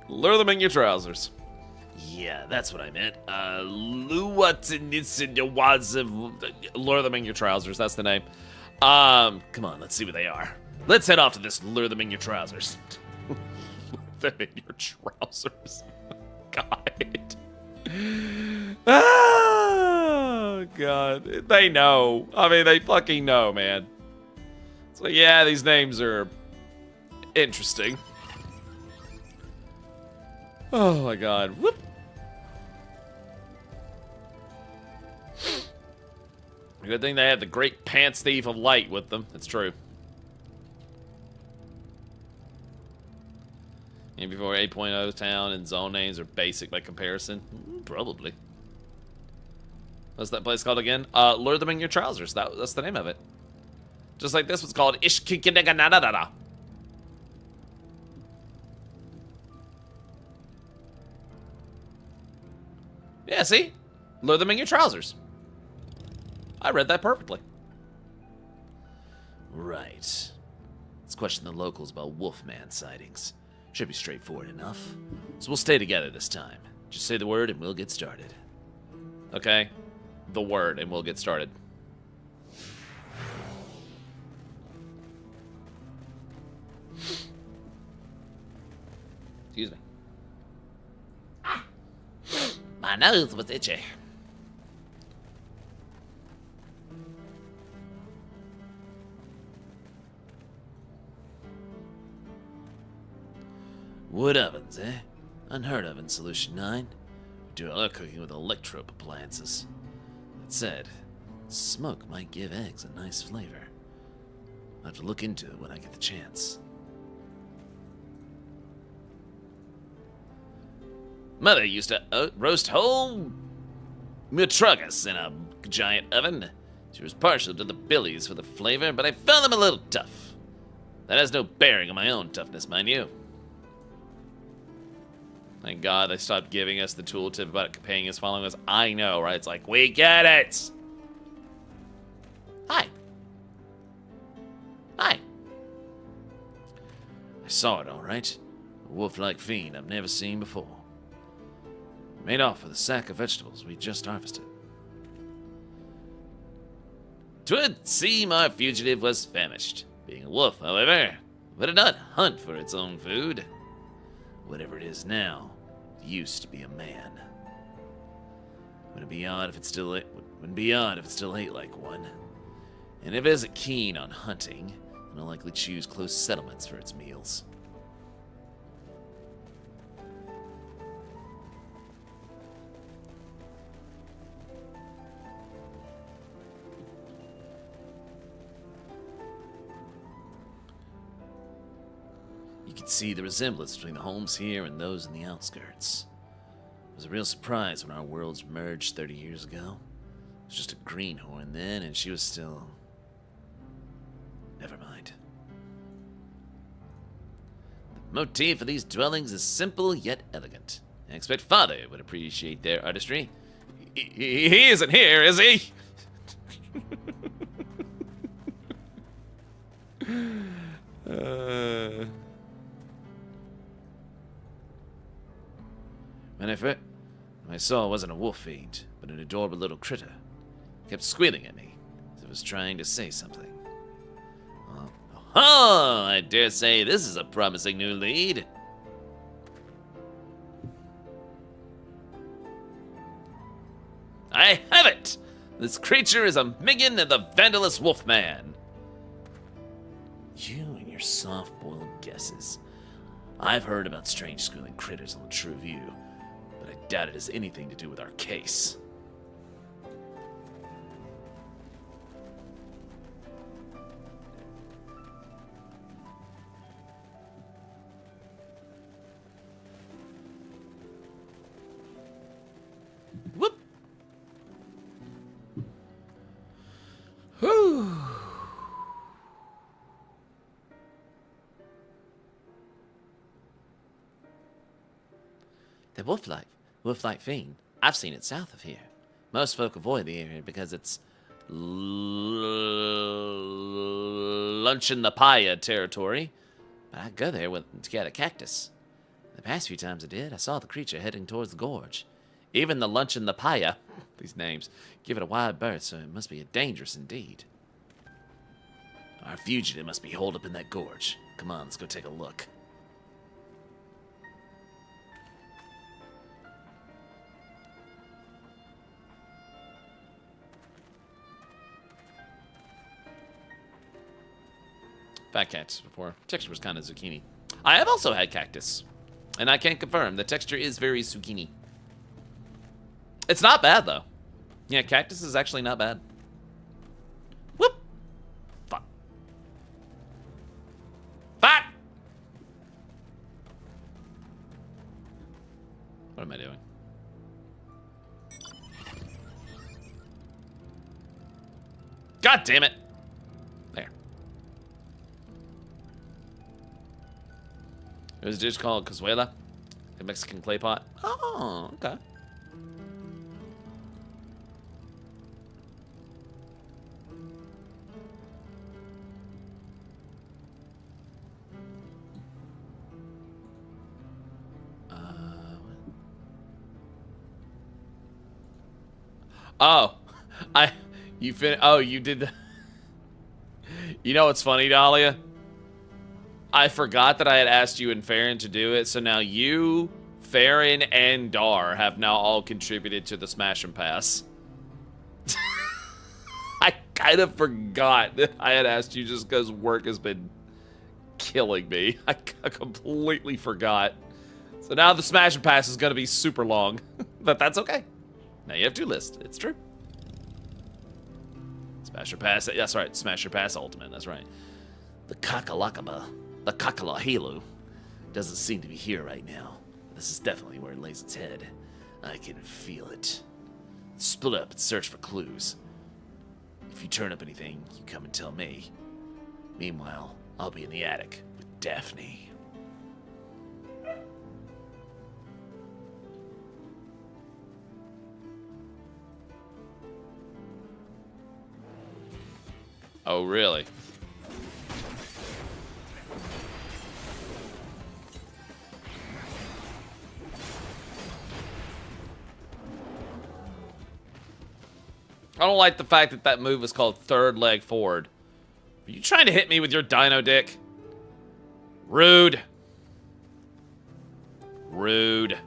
Speaker 1: Lure them in your trousers.
Speaker 2: Yeah, that's what I meant.
Speaker 1: Lure them in your trousers. That's the name. Come on, let's see what they are. Let's head off to this. Lure them in your trousers. Lure them in your trousers. God. Oh, God. They know. I mean, they fucking know, man. So, yeah, these names are interesting. Oh, my God. Whoop. Good thing they have the great pants thief of light with them. That's true. And before 8.0 town and zone names are basic by comparison. Probably. What's that place called again? Lure them in your trousers. That's the name of it. Just like this one's called Ishkikineganadanada. Yeah, see? Lure them in your trousers. I read that perfectly.
Speaker 2: Right. Let's question the locals about Wolfman sightings. Should be straightforward enough. So we'll stay together this time. Just say the word and we'll get started.
Speaker 1: Okay? The word and we'll get started. Excuse me.
Speaker 2: My nose was itchy. Wood ovens, eh? Unheard of in Solution 9. We do all our cooking with electrope appliances. That said, smoke might give eggs a nice flavor. I'll have to look into it when I get the chance. Mother used to roast whole mutrugas in a giant oven. She was partial to the billies for the flavor, but I found them a little tough. That has no bearing on my own toughness, mind you. Thank God they stopped giving us the tooltip about paying us, following us. I know, right? It's like, we get it! Hi. Hi. I saw it, all right. A wolf-like fiend I've never seen before. Made off with a sack of vegetables we just harvested. 'Twould seem our fugitive was famished. Being a wolf, however, would it not hunt for its own food? Whatever it is now, it used to be a man. Wouldn't be odd if it still ate like one. And if it isn't keen on hunting, it'll likely choose close settlements for its meals. You could see the resemblance between the homes here and those in the outskirts. It was a real surprise when our worlds merged 30 years ago. It was just a greenhorn then, and she was still... Never mind. The motif of these dwellings is simple yet elegant. I expect Father would appreciate their artistry.
Speaker 1: He isn't here, is he?
Speaker 2: When I saw it wasn't a wolf fiend, but an adorable little critter. It kept squealing at me, as if it was trying to say something. Oh, I dare say this is a promising new lead. I have it! This creature is a minion of the Vandalous Wolfman. You and your soft-boiled guesses. I've heard about strange squealing critters on the True View, but I doubt it has anything to do with our case.
Speaker 3: The wolf-like fiend. I've seen it south of here. Most folk avoid the area because it's lunch in the paya territory. But I go there to get a cactus. The past few times I did, I saw the creature heading towards the gorge. Even the lunch in the paya, these names, give it a wide berth, so it must be dangerous indeed. Our fugitive must be holed up in that gorge. Come on, let's go take a look.
Speaker 1: I've had cactus before. Texture was kind of zucchini. I have also had cactus. And I can confirm, the texture is very zucchini. It's not bad, though. Yeah, cactus is actually not bad. Whoop! Fuck. Fuck! What am I doing? God damn it! There. There's a dish called cazuela, a Mexican clay pot. Oh, okay. Oh, you did. You know what's funny, Dahlia? I forgot that I had asked you and Farron to do it, so now you, Farron, and Dar have now all contributed to the Smash and Pass. I kind of forgot that I had asked you just because work has been killing me. I completely forgot. So now the Smash and Pass is going to be super long, but that's okay. Now you have two lists. It's true. Smash or Pass. That's right. Smash or Pass Ultimate. That's right.
Speaker 3: The Kakalahilu doesn't seem to be here right now. This is definitely where it lays its head. I can feel it. Split up and search for clues. If you turn up anything, you come and tell me. Meanwhile, I'll be in the attic with Daphne.
Speaker 1: Oh, really? I don't like the fact that that move is called third leg forward. Are you trying to hit me with your dino dick? Rude. Rude.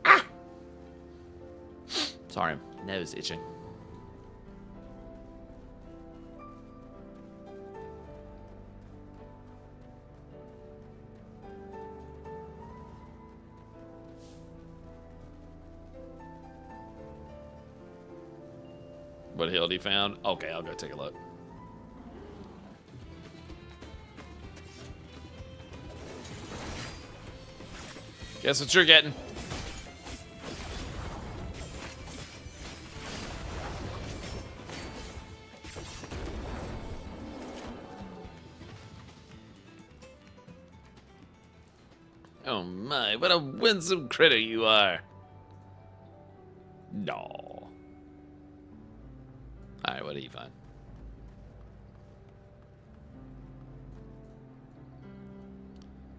Speaker 1: Ah! Sorry, nose itching. What Hildy found? Okay, I'll go take a look. Guess what you're getting? Oh my, what a winsome critter you are. No. Alright, what do you find?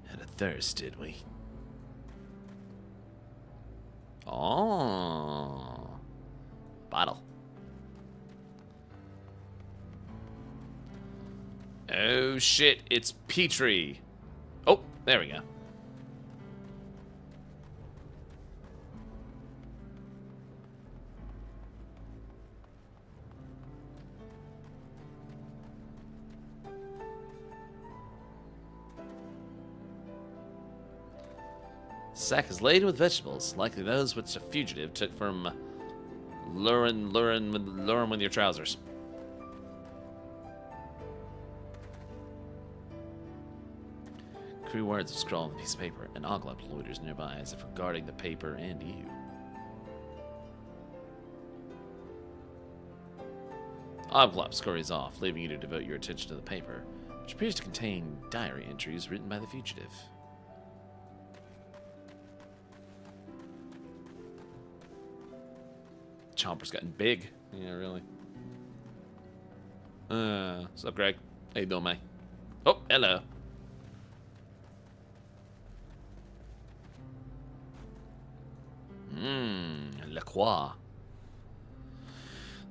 Speaker 3: Had a thirst, did we?
Speaker 1: Oh. Bottle. Oh shit, it's Petrie. Oh, there we go.
Speaker 3: Sack is laden with vegetables, likely those which a fugitive took from luring with your trousers. Crude words are scrawled on a piece of paper, and Oglop loiters nearby as if regarding the paper and you. Oglop scurries off, leaving you to devote your attention to the paper. which appears to contain diary entries written by the fugitive.
Speaker 1: Chomper's gotten big. Yeah, really. What's up, Greg? How you doing, man?
Speaker 3: Oh, hello. La Croix.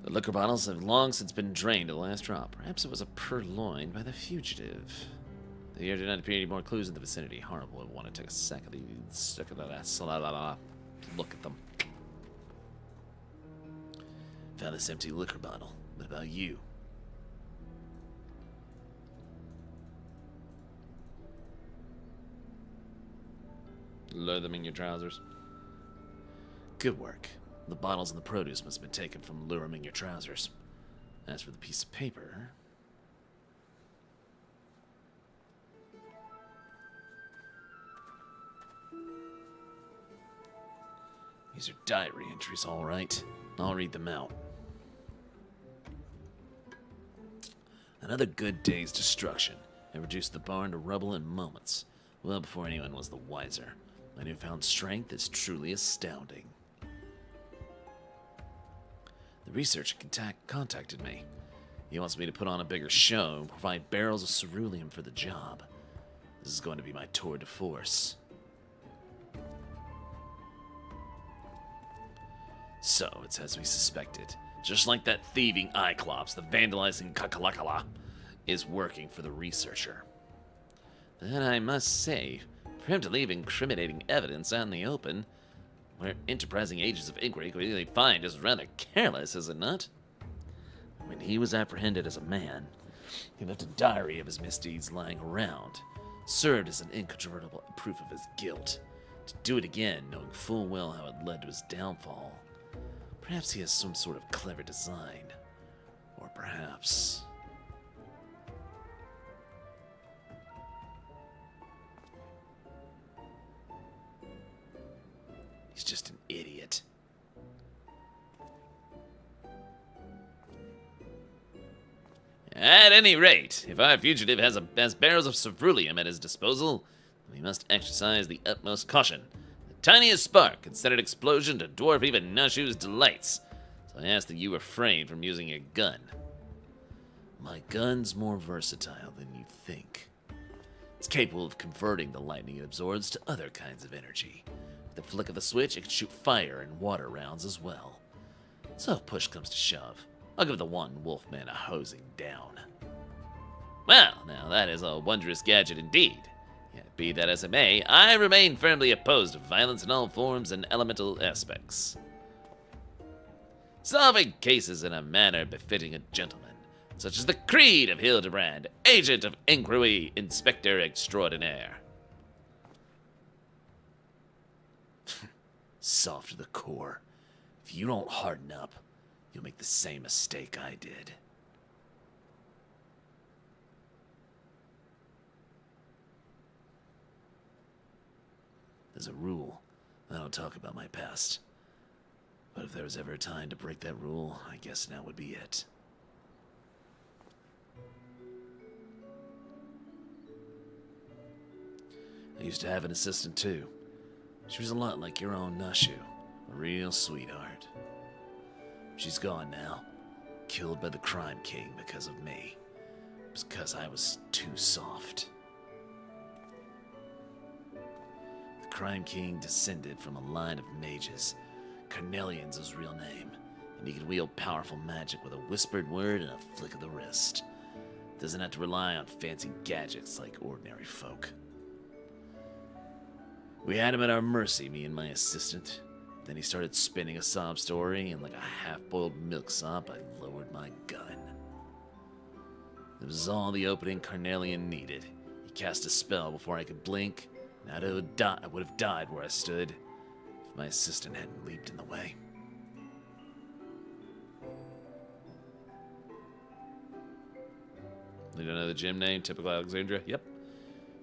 Speaker 3: The liquor bottles have long since been drained to the last drop. Perhaps it was a purloined by the fugitive. There do not appear any more clues in the vicinity. Horrible. I want to take a second to look at them. Found this empty liquor bottle. What about you?
Speaker 1: Load them in your trousers.
Speaker 3: Good work. The bottles and the produce must have been taken from lure 'em in your trousers. As for the piece of paper... These are diary entries, all right. I'll read them out. Another good day's destruction. I reduced the barn to rubble in moments, well before anyone was the wiser. My newfound strength is truly astounding. The researcher contacted me. He wants me to put on a bigger show and provide barrels of ceruleum for the job. This is going to be my tour de force. So, it's as we suspected. Just like that thieving Iclops, the vandalizing Kakalakala is working for the researcher. Then I must say, for him to leave incriminating evidence out in the open, where enterprising agents of inquiry could easily find, is rather careless, is it not? When he was apprehended as a man, he left a diary of his misdeeds lying around, served as an incontrovertible proof of his guilt. To do it again, knowing full well how it led to his downfall. Perhaps he has some sort of clever design. Or perhaps... he's just an idiot. At any rate, if our fugitive has barrels of ceruleum at his disposal, we must exercise the utmost caution. The tiniest spark can set an explosion to dwarf even Nashu's delights, so I ask that you refrain from using a gun. My gun's more versatile than you think. It's capable of converting the lightning it absorbs to other kinds of energy. With the flick of the switch, it can shoot fire and water rounds as well. So if push comes to shove, I'll give the wanton wolfman a hosing down. Well, now that is a wondrous gadget indeed. Yet be that as it may, I remain firmly opposed to violence in all forms and elemental aspects. Solving cases in a manner befitting a gentleman, such as the creed of Hildibrand, agent of inquiry, inspector extraordinaire. Soft to the core. If you don't harden up, you'll make the same mistake I did. There's a rule. I don't talk about my past. But if there was ever a time to break that rule, I guess now would be it. I used to have an assistant too. She was a lot like your own Nashu, a real sweetheart. She's gone now, killed by the Crime King because of me. It was because I was too soft. The Crime King descended from a line of mages. Carnelian's his real name, and he could wield powerful magic with a whispered word and a flick of the wrist. Doesn't have to rely on fancy gadgets like ordinary folk. We had him at our mercy, me and my assistant. Then he started spinning a sob story, and like a half-boiled milksop, I lowered my gun. It was all the opening Carnelian needed. He cast a spell before I could blink, and I would have died where I stood if my assistant hadn't leaped in the way.
Speaker 1: You don't know the gym name? Typical Alexandria? Yep.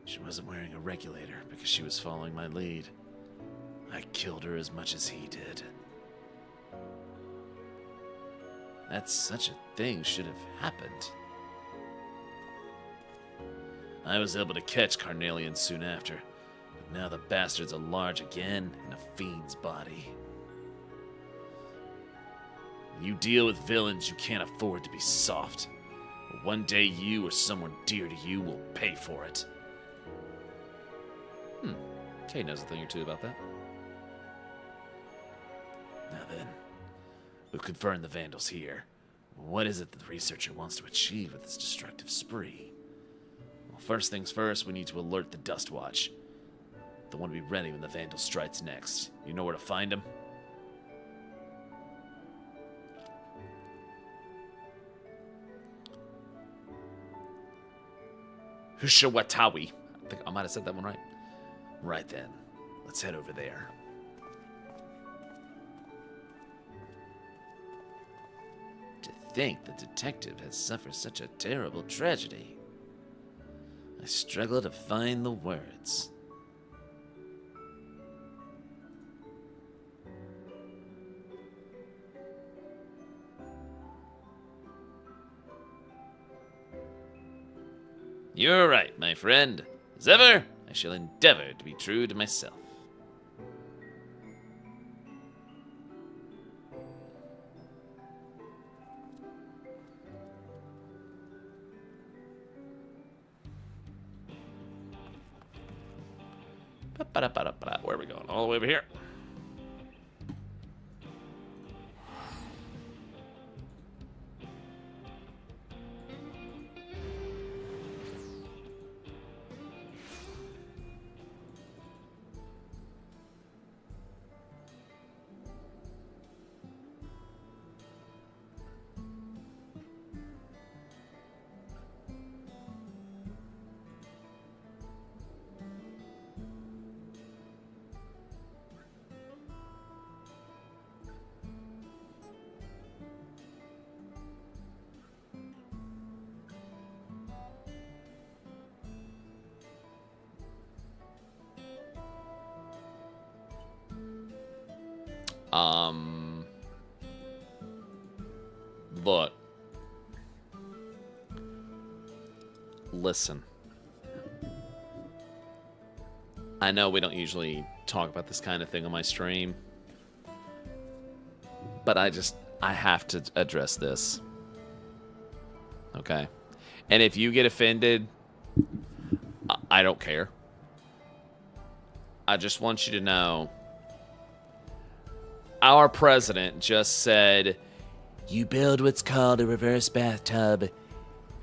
Speaker 3: She wasn't wearing a regulator because she was following my lead. I killed her as much as he did. That such a thing should have happened. I was able to catch Carnelian soon after, but now the bastards are large again in a fiend's body. You deal with villains, you can't afford to be soft. But one day you or someone dear to you will pay for it.
Speaker 1: Kay knows a thing or two about that.
Speaker 3: Now then, we've confirmed the Vandals here. What is it that the researcher wants to achieve with this destructive spree? Well, first things first, we need to alert the Dust Watch. They want to be ready when the Vandal strikes next. You know where to find them?
Speaker 1: Hushawatawi. I think I might have said that one right.
Speaker 3: Right then, let's head over there. To think the detective has suffered such a terrible tragedy. I struggle to find the words. You're right, my friend. As ever, I shall endeavor to be true to myself.
Speaker 1: Where are we going? All the way over here. Look. Listen. I know we don't usually talk about this kind of thing on my stream, but I have to address this. Okay? And if you get offended, I don't care. I just want you to know our president just said, you build what's called a reverse bathtub.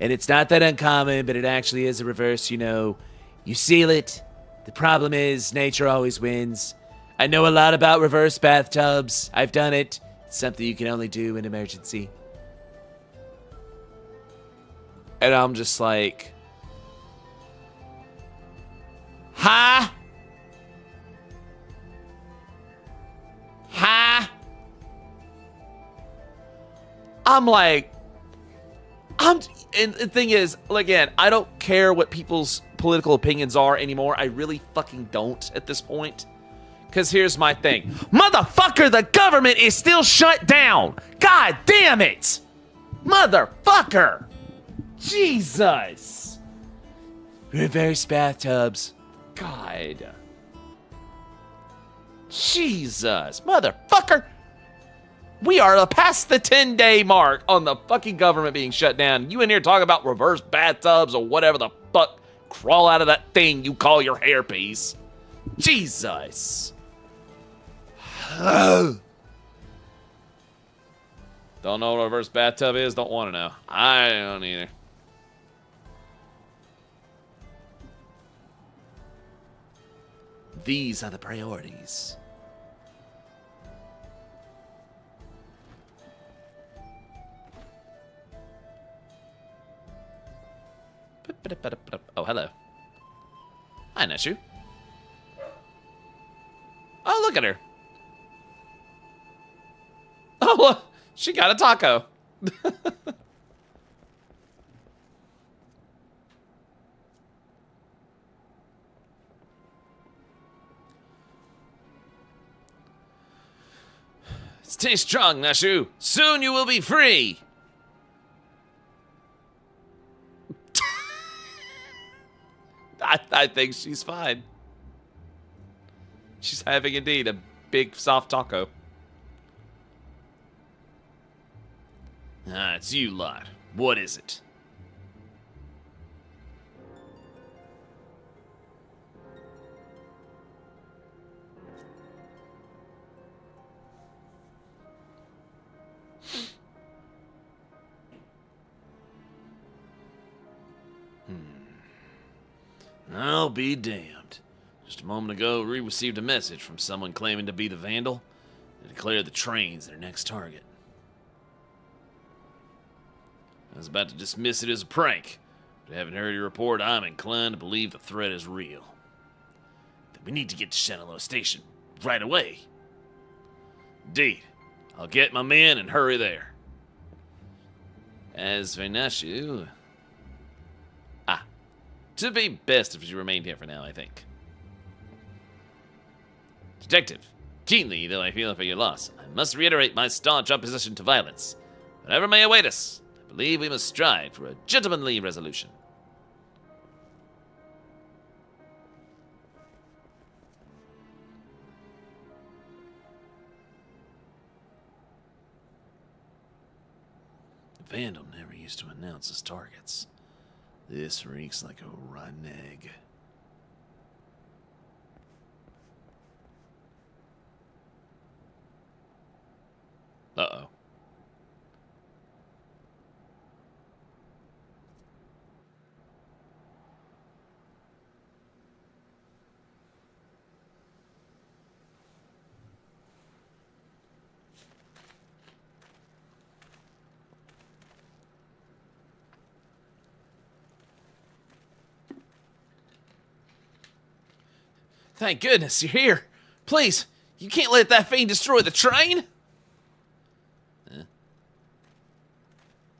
Speaker 1: And it's not that uncommon, but it actually is a reverse, you know. You seal it. The problem is, nature always wins. I know a lot about reverse bathtubs. I've done it. It's something you can only do in emergency. And I'm just like, huh? Huh? I'm like, and the thing is, again, I don't care what people's political opinions are anymore. I really fucking don't at this point. Because here's my thing. Motherfucker, the government is still shut down. God damn it. Motherfucker. Jesus. Reverse bathtubs. God. Jesus. Motherfucker. We are past the 10-day mark on the fucking government being shut down. You in here talking about reverse bathtubs or whatever the fuck crawl out of that thing you call your hairpiece. Jesus. Don't know what a reverse bathtub is? Don't want to know. I don't either. These are the priorities. Oh, hello. Hi, Neshu. Oh, look at her. Oh, look. She got a taco. Stay strong, Neshu. Soon you will be free. I think she's fine. She's having indeed a big soft taco.
Speaker 2: Ah, it's you lot. What is it? I'll be damned. Just a moment ago, we received a message from someone claiming to be the Vandal and declared the train's their next target. I was about to dismiss it as a prank, but having heard your report, I'm inclined to believe the threat is real. Then we need to get to Shenandoah Station right away. Indeed, I'll get my men and hurry there.
Speaker 1: As for Nashu... It'd be best if you remained here for now, I think.
Speaker 3: Detective, keenly though I feel for your loss, I must reiterate my staunch opposition to violence. Whatever may await us, I believe we must strive for a gentlemanly resolution. The Vandal never used to announce his targets. This reeks like a rotten egg. Uh-oh.
Speaker 2: Thank goodness you're here. Please, you can't let that fiend destroy the train.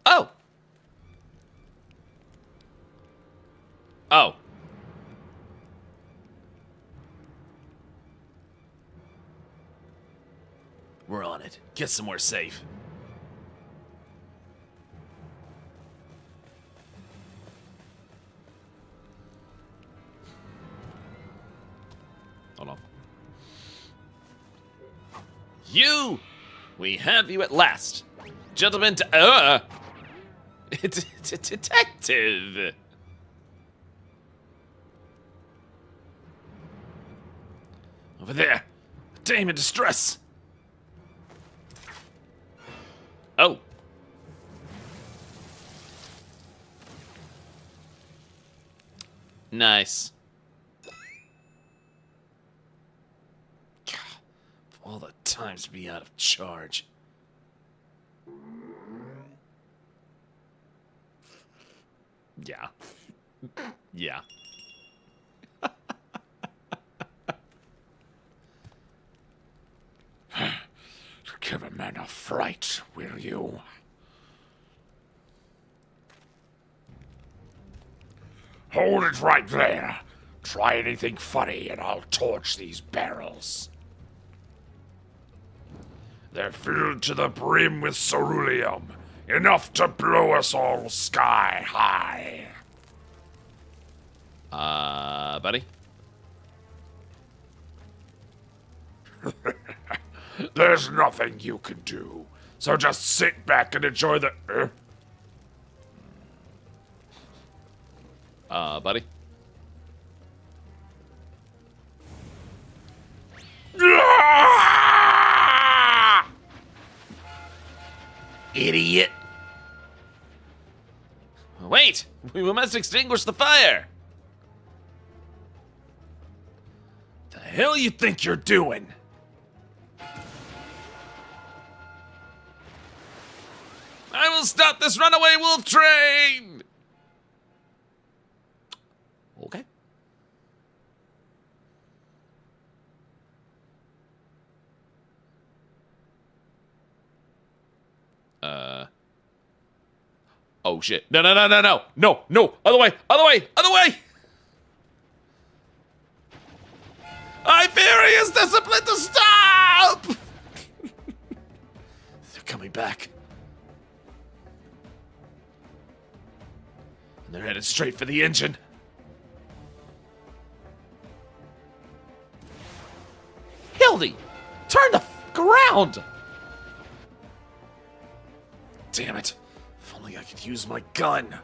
Speaker 3: Oh! Oh.
Speaker 2: We're on it. Get somewhere safe.
Speaker 3: Hold on. You! We have you at last. Gentlemen, detective!
Speaker 2: Over there. A dame in distress.
Speaker 3: Oh. Nice.
Speaker 2: God, of all the times to be out of charge.
Speaker 3: Yeah. Yeah.
Speaker 2: Give a man a fright, will you? Hold it right there. Try anything funny and I'll torch these barrels. They're filled to the brim with ceruleum, enough to blow us all sky high.
Speaker 3: Buddy?
Speaker 2: There's nothing you can do, so just sit back and enjoy the...
Speaker 3: Buddy?
Speaker 2: Idiot!
Speaker 3: Wait! We must extinguish the fire!
Speaker 2: The hell you think you're doing?
Speaker 3: I will stop this runaway wolf train! Okay. Oh shit. No, no, no, no, no. No, no. Other way. Other way. Other way. I fear he is disciplined to stop!
Speaker 2: They're coming back. And they're headed straight for the engine.
Speaker 1: Hildy! Turn the f around!
Speaker 2: Damn it. If only I could use my gun.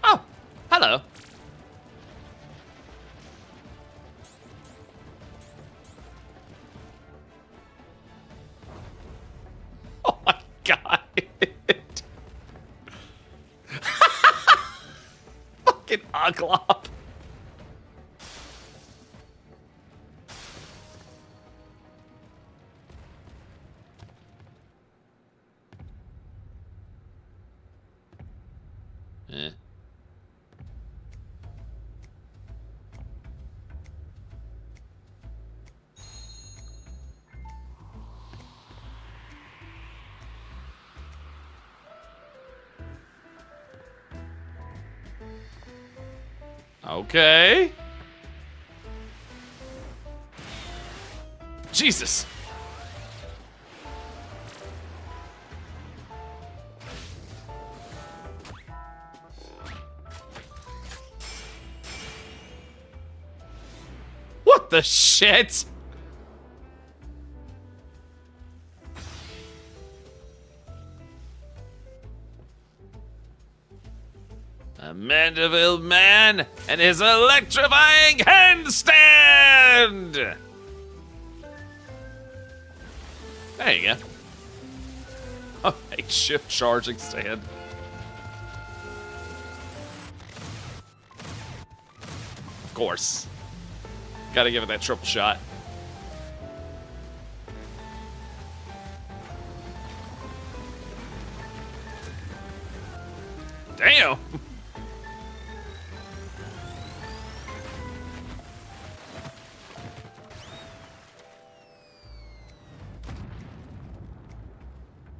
Speaker 1: Oh, hello. Oh my god. Fucking Oglop. Eh. Okay. Jesus. What the shit? A Mandeville man and his electrifying handstand! There you go. A makeshift charging stand. Of course. Gotta give it that triple shot. Damn!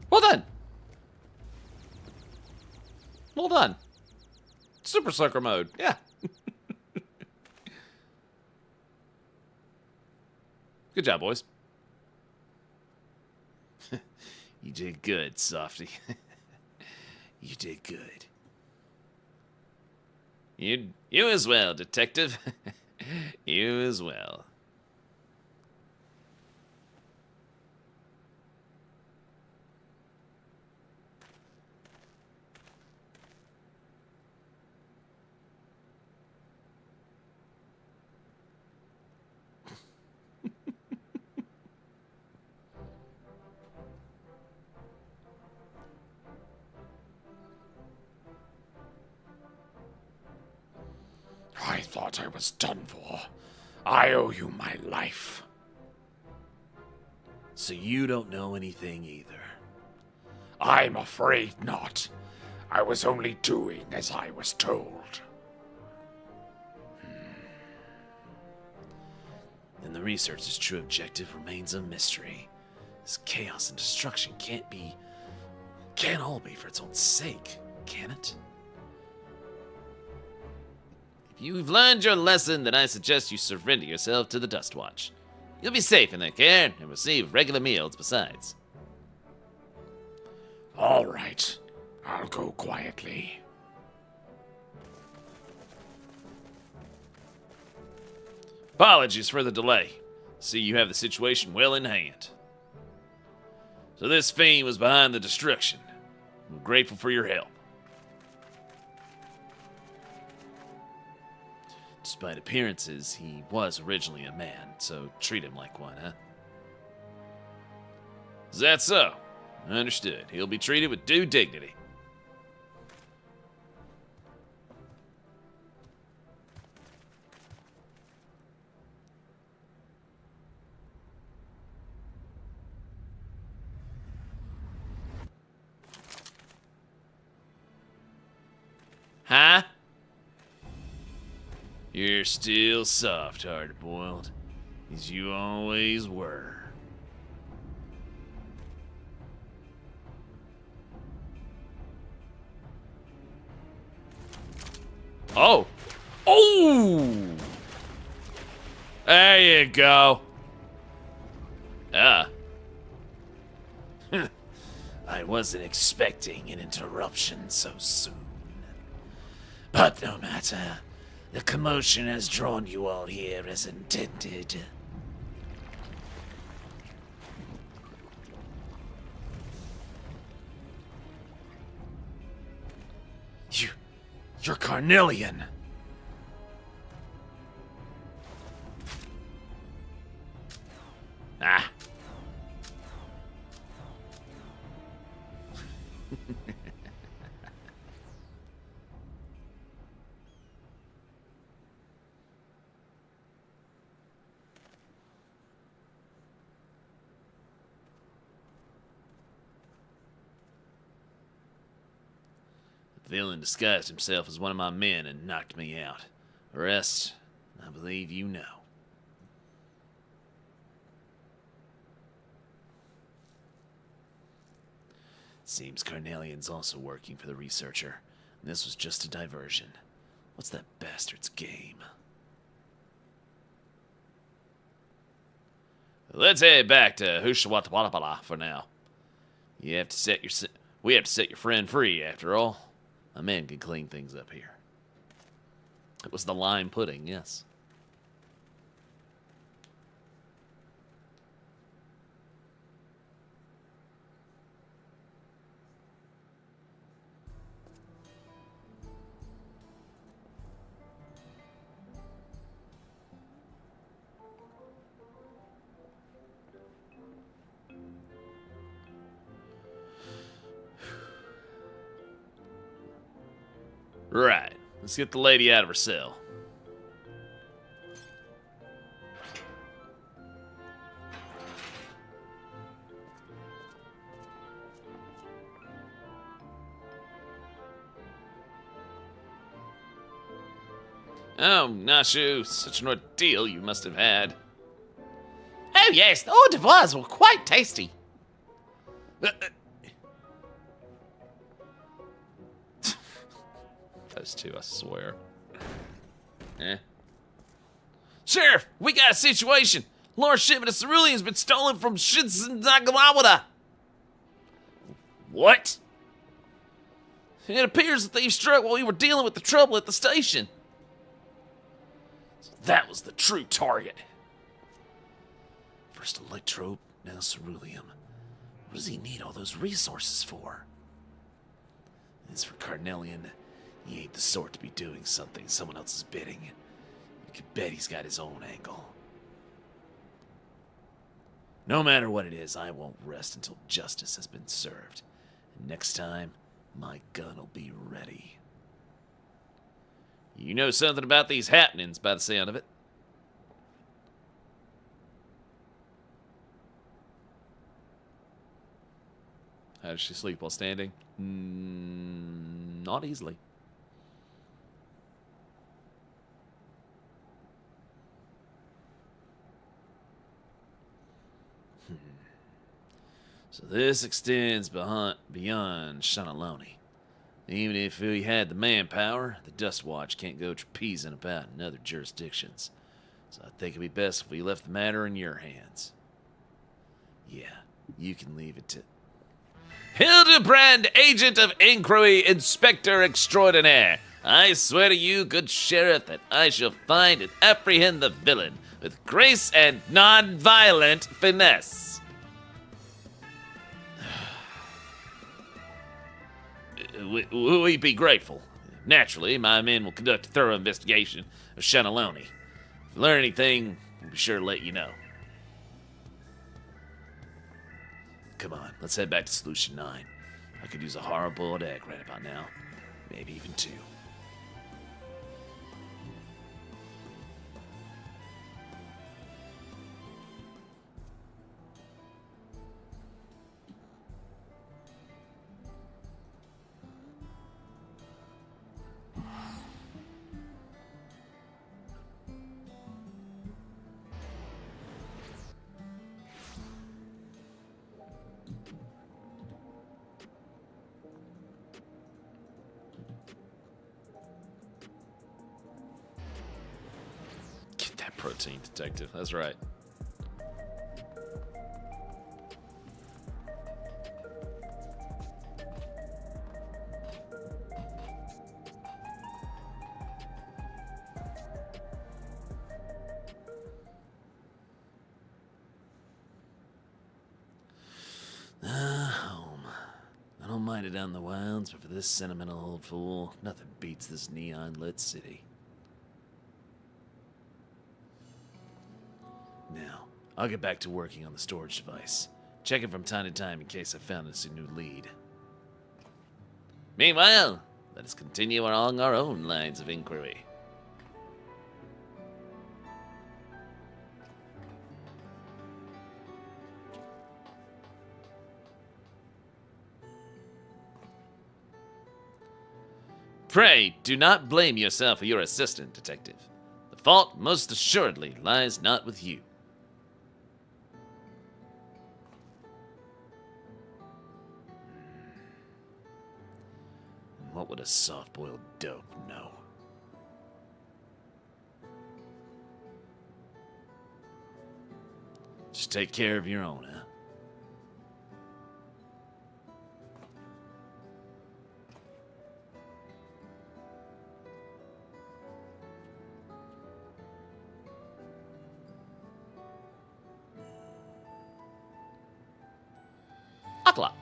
Speaker 1: Well done. Well done. Super Sucker mode. Yeah. Good job, boys.
Speaker 3: You did good, Softy. You did good. You as well, Detective. You as well.
Speaker 2: I thought I was done for. I owe you my life.
Speaker 3: So you don't know anything either.
Speaker 2: I'm afraid not. I was only doing as I was told.
Speaker 3: Then the researcher's true objective remains a mystery. This chaos and destruction can't all be for its own sake, can it? If you've learned your lesson, then I suggest you surrender yourself to the Dust Watch. You'll be safe in their care and receive regular meals besides.
Speaker 2: All right. I'll go quietly.
Speaker 1: Apologies for the delay. See, you have the situation well in hand. So this fiend was behind the destruction. I'm grateful for your help.
Speaker 3: Despite appearances, he was originally a man, so treat him like one, huh?
Speaker 1: Is that so? Understood. He'll be treated with due dignity. Huh? You're still soft-hearted, Boiled, as you always were. Oh! Oh! There you go. Ah.
Speaker 3: I wasn't expecting an interruption so soon. But no matter, The commotion has drawn you all here as intended.
Speaker 2: You're Carnelian.
Speaker 3: Ah.
Speaker 2: The villain disguised himself as one of my men and knocked me out. The rest, I believe you know. Seems Carnelian's also working for the researcher, and this was just a diversion. What's that bastard's game? Let's head back to Ffxiv for now. We have to set your friend free, after all. A man can clean things up here.
Speaker 1: It was the lime pudding, yes.
Speaker 2: Right. Let's get the lady out of her cell. Oh, Nashu, such an ordeal you must have had.
Speaker 3: Oh yes, the hors d'oeuvres were quite tasty.
Speaker 1: Those two, I swear.
Speaker 2: Sheriff, we got a situation. Large shipment of cerulean's been stolen from Shinsagawawada. What? It appears that thieves struck while we were dealing with the trouble at the station. So that was the true target. First electrope, now ceruleum. What does he need all those resources for? As for Carnelian, he ain't the sort to be doing something someone else is bidding. You can bet he's got his own angle. No matter what it is, I won't rest until justice has been served. And next time, my gun'll be ready. You know something about these happenings by the sound of it.
Speaker 1: How does she sleep while standing? Not easily.
Speaker 2: So this extends beyond Shanaloni. Even if we had the manpower, the Dust Watch can't go trapezing about in other jurisdictions. So I think it'd be best if we left the matter in your hands. Yeah, you can leave it to... Hildibrand, Agent of Inquiry, Inspector Extraordinaire. I swear to you, good sheriff, that I shall find and apprehend the villain with grace and non-violent finesse. We'd be grateful. Naturally, my men will conduct a thorough investigation of Shanaloni. If we learn anything, we'll be sure to let you know. Come on, let's head back to Solution 9. I could use a hard-boiled egg right about now. Maybe even two.
Speaker 1: Protein detective, that's right.
Speaker 3: don't mind it out in the wilds, but for this sentimental old fool, nothing beats this neon-lit city. Now, I'll get back to working on the storage device, checking from time to time in case I found us a new lead. Meanwhile, let us continue along our own lines of inquiry. Pray, do not blame yourself or your assistant, Detective. The fault most assuredly lies not with you. And what would a soft-boiled dope know? Just take care of your own, huh? Akla.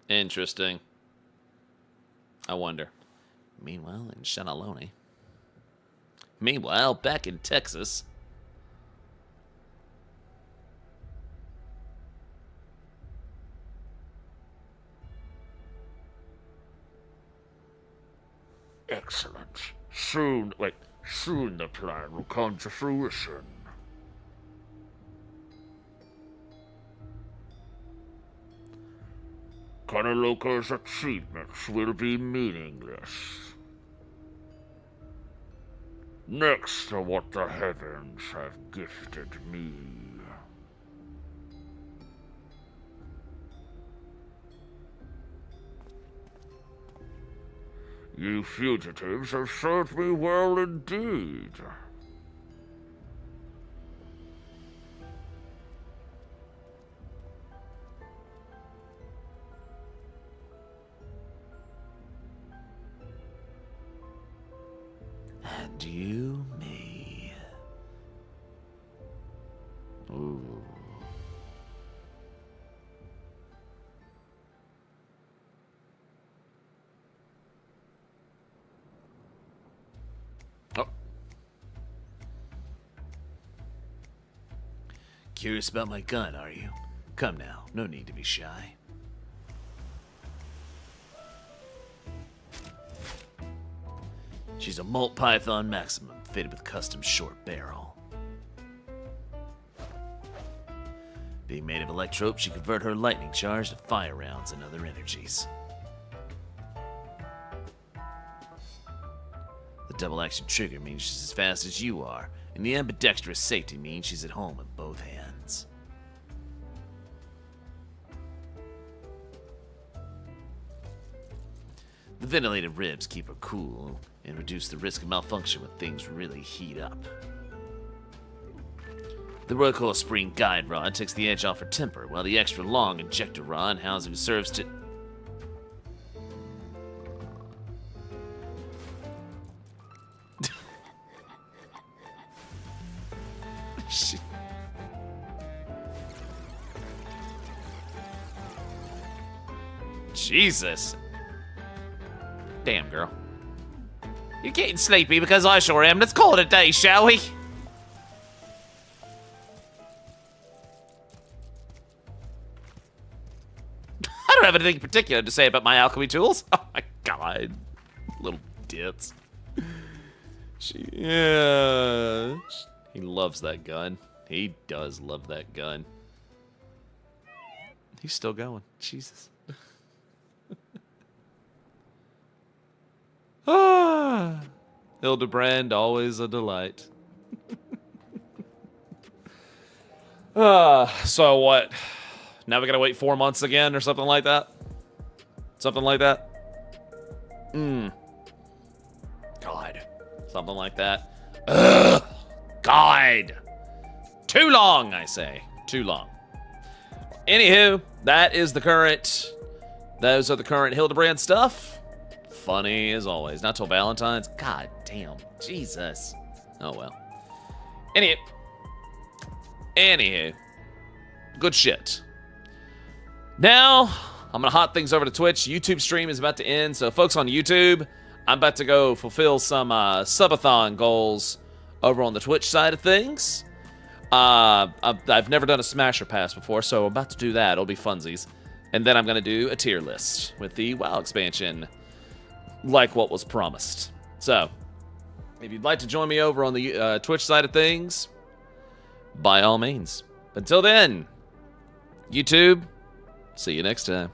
Speaker 1: Interesting. I wonder.
Speaker 3: Meanwhile, in Shanaloni. Meanwhile, back in Texas.
Speaker 2: Excellent. Soon the plan will come to fruition. Kanaloka's achievements will be meaningless. Next to what the heavens have gifted me. You fugitives have served me well indeed.
Speaker 3: And you me. Ooh.
Speaker 1: Oh.
Speaker 3: Curious about my gun, are you? Come now, no need to be shy. She's a Molt Python Maximum, fitted with custom short barrel. Being made of electrope, she convert her lightning charge to fire rounds and other energies. The double action trigger means she's as fast as you are, and the ambidextrous safety means she's at home with both hands. The ventilated ribs keep her cool and reduce the risk of malfunction when things really heat up. The recoil spring guide rod takes the edge off her temper, while the extra long injector rod housing serves to...
Speaker 1: Jesus. Damn, girl.
Speaker 3: You're getting sleepy because I sure am. Let's call it a day, shall we? I don't have anything particular to say about my alchemy tools.
Speaker 1: Oh my god. Little dits. Yeah. He loves that gun. He does love that gun. He's still going. Jesus. Ah, Hildibrand, always a delight. So what? Now we gotta wait 4 months again or something like that? Something like that? God. Something like that. Ugh. God. Too long, I say. Too long. Anywho, that is the current... Those are the current Hildibrand stuff. funny as always. Not till Valentine's. God damn. Jesus. Oh, well. Anywho. Good shit. Now, I'm going to hot things over to Twitch. YouTube stream is about to end. So, folks on YouTube, I'm about to go fulfill some subathon goals over on the Twitch side of things. I've never done a Smasher Pass before, so I'm about to do that. It'll be funsies. And then I'm going to do a tier list with the WoW expansion, like what was promised. So, if you'd like to join me over on the Twitch side of things, by all means. Until then, YouTube, see you next time.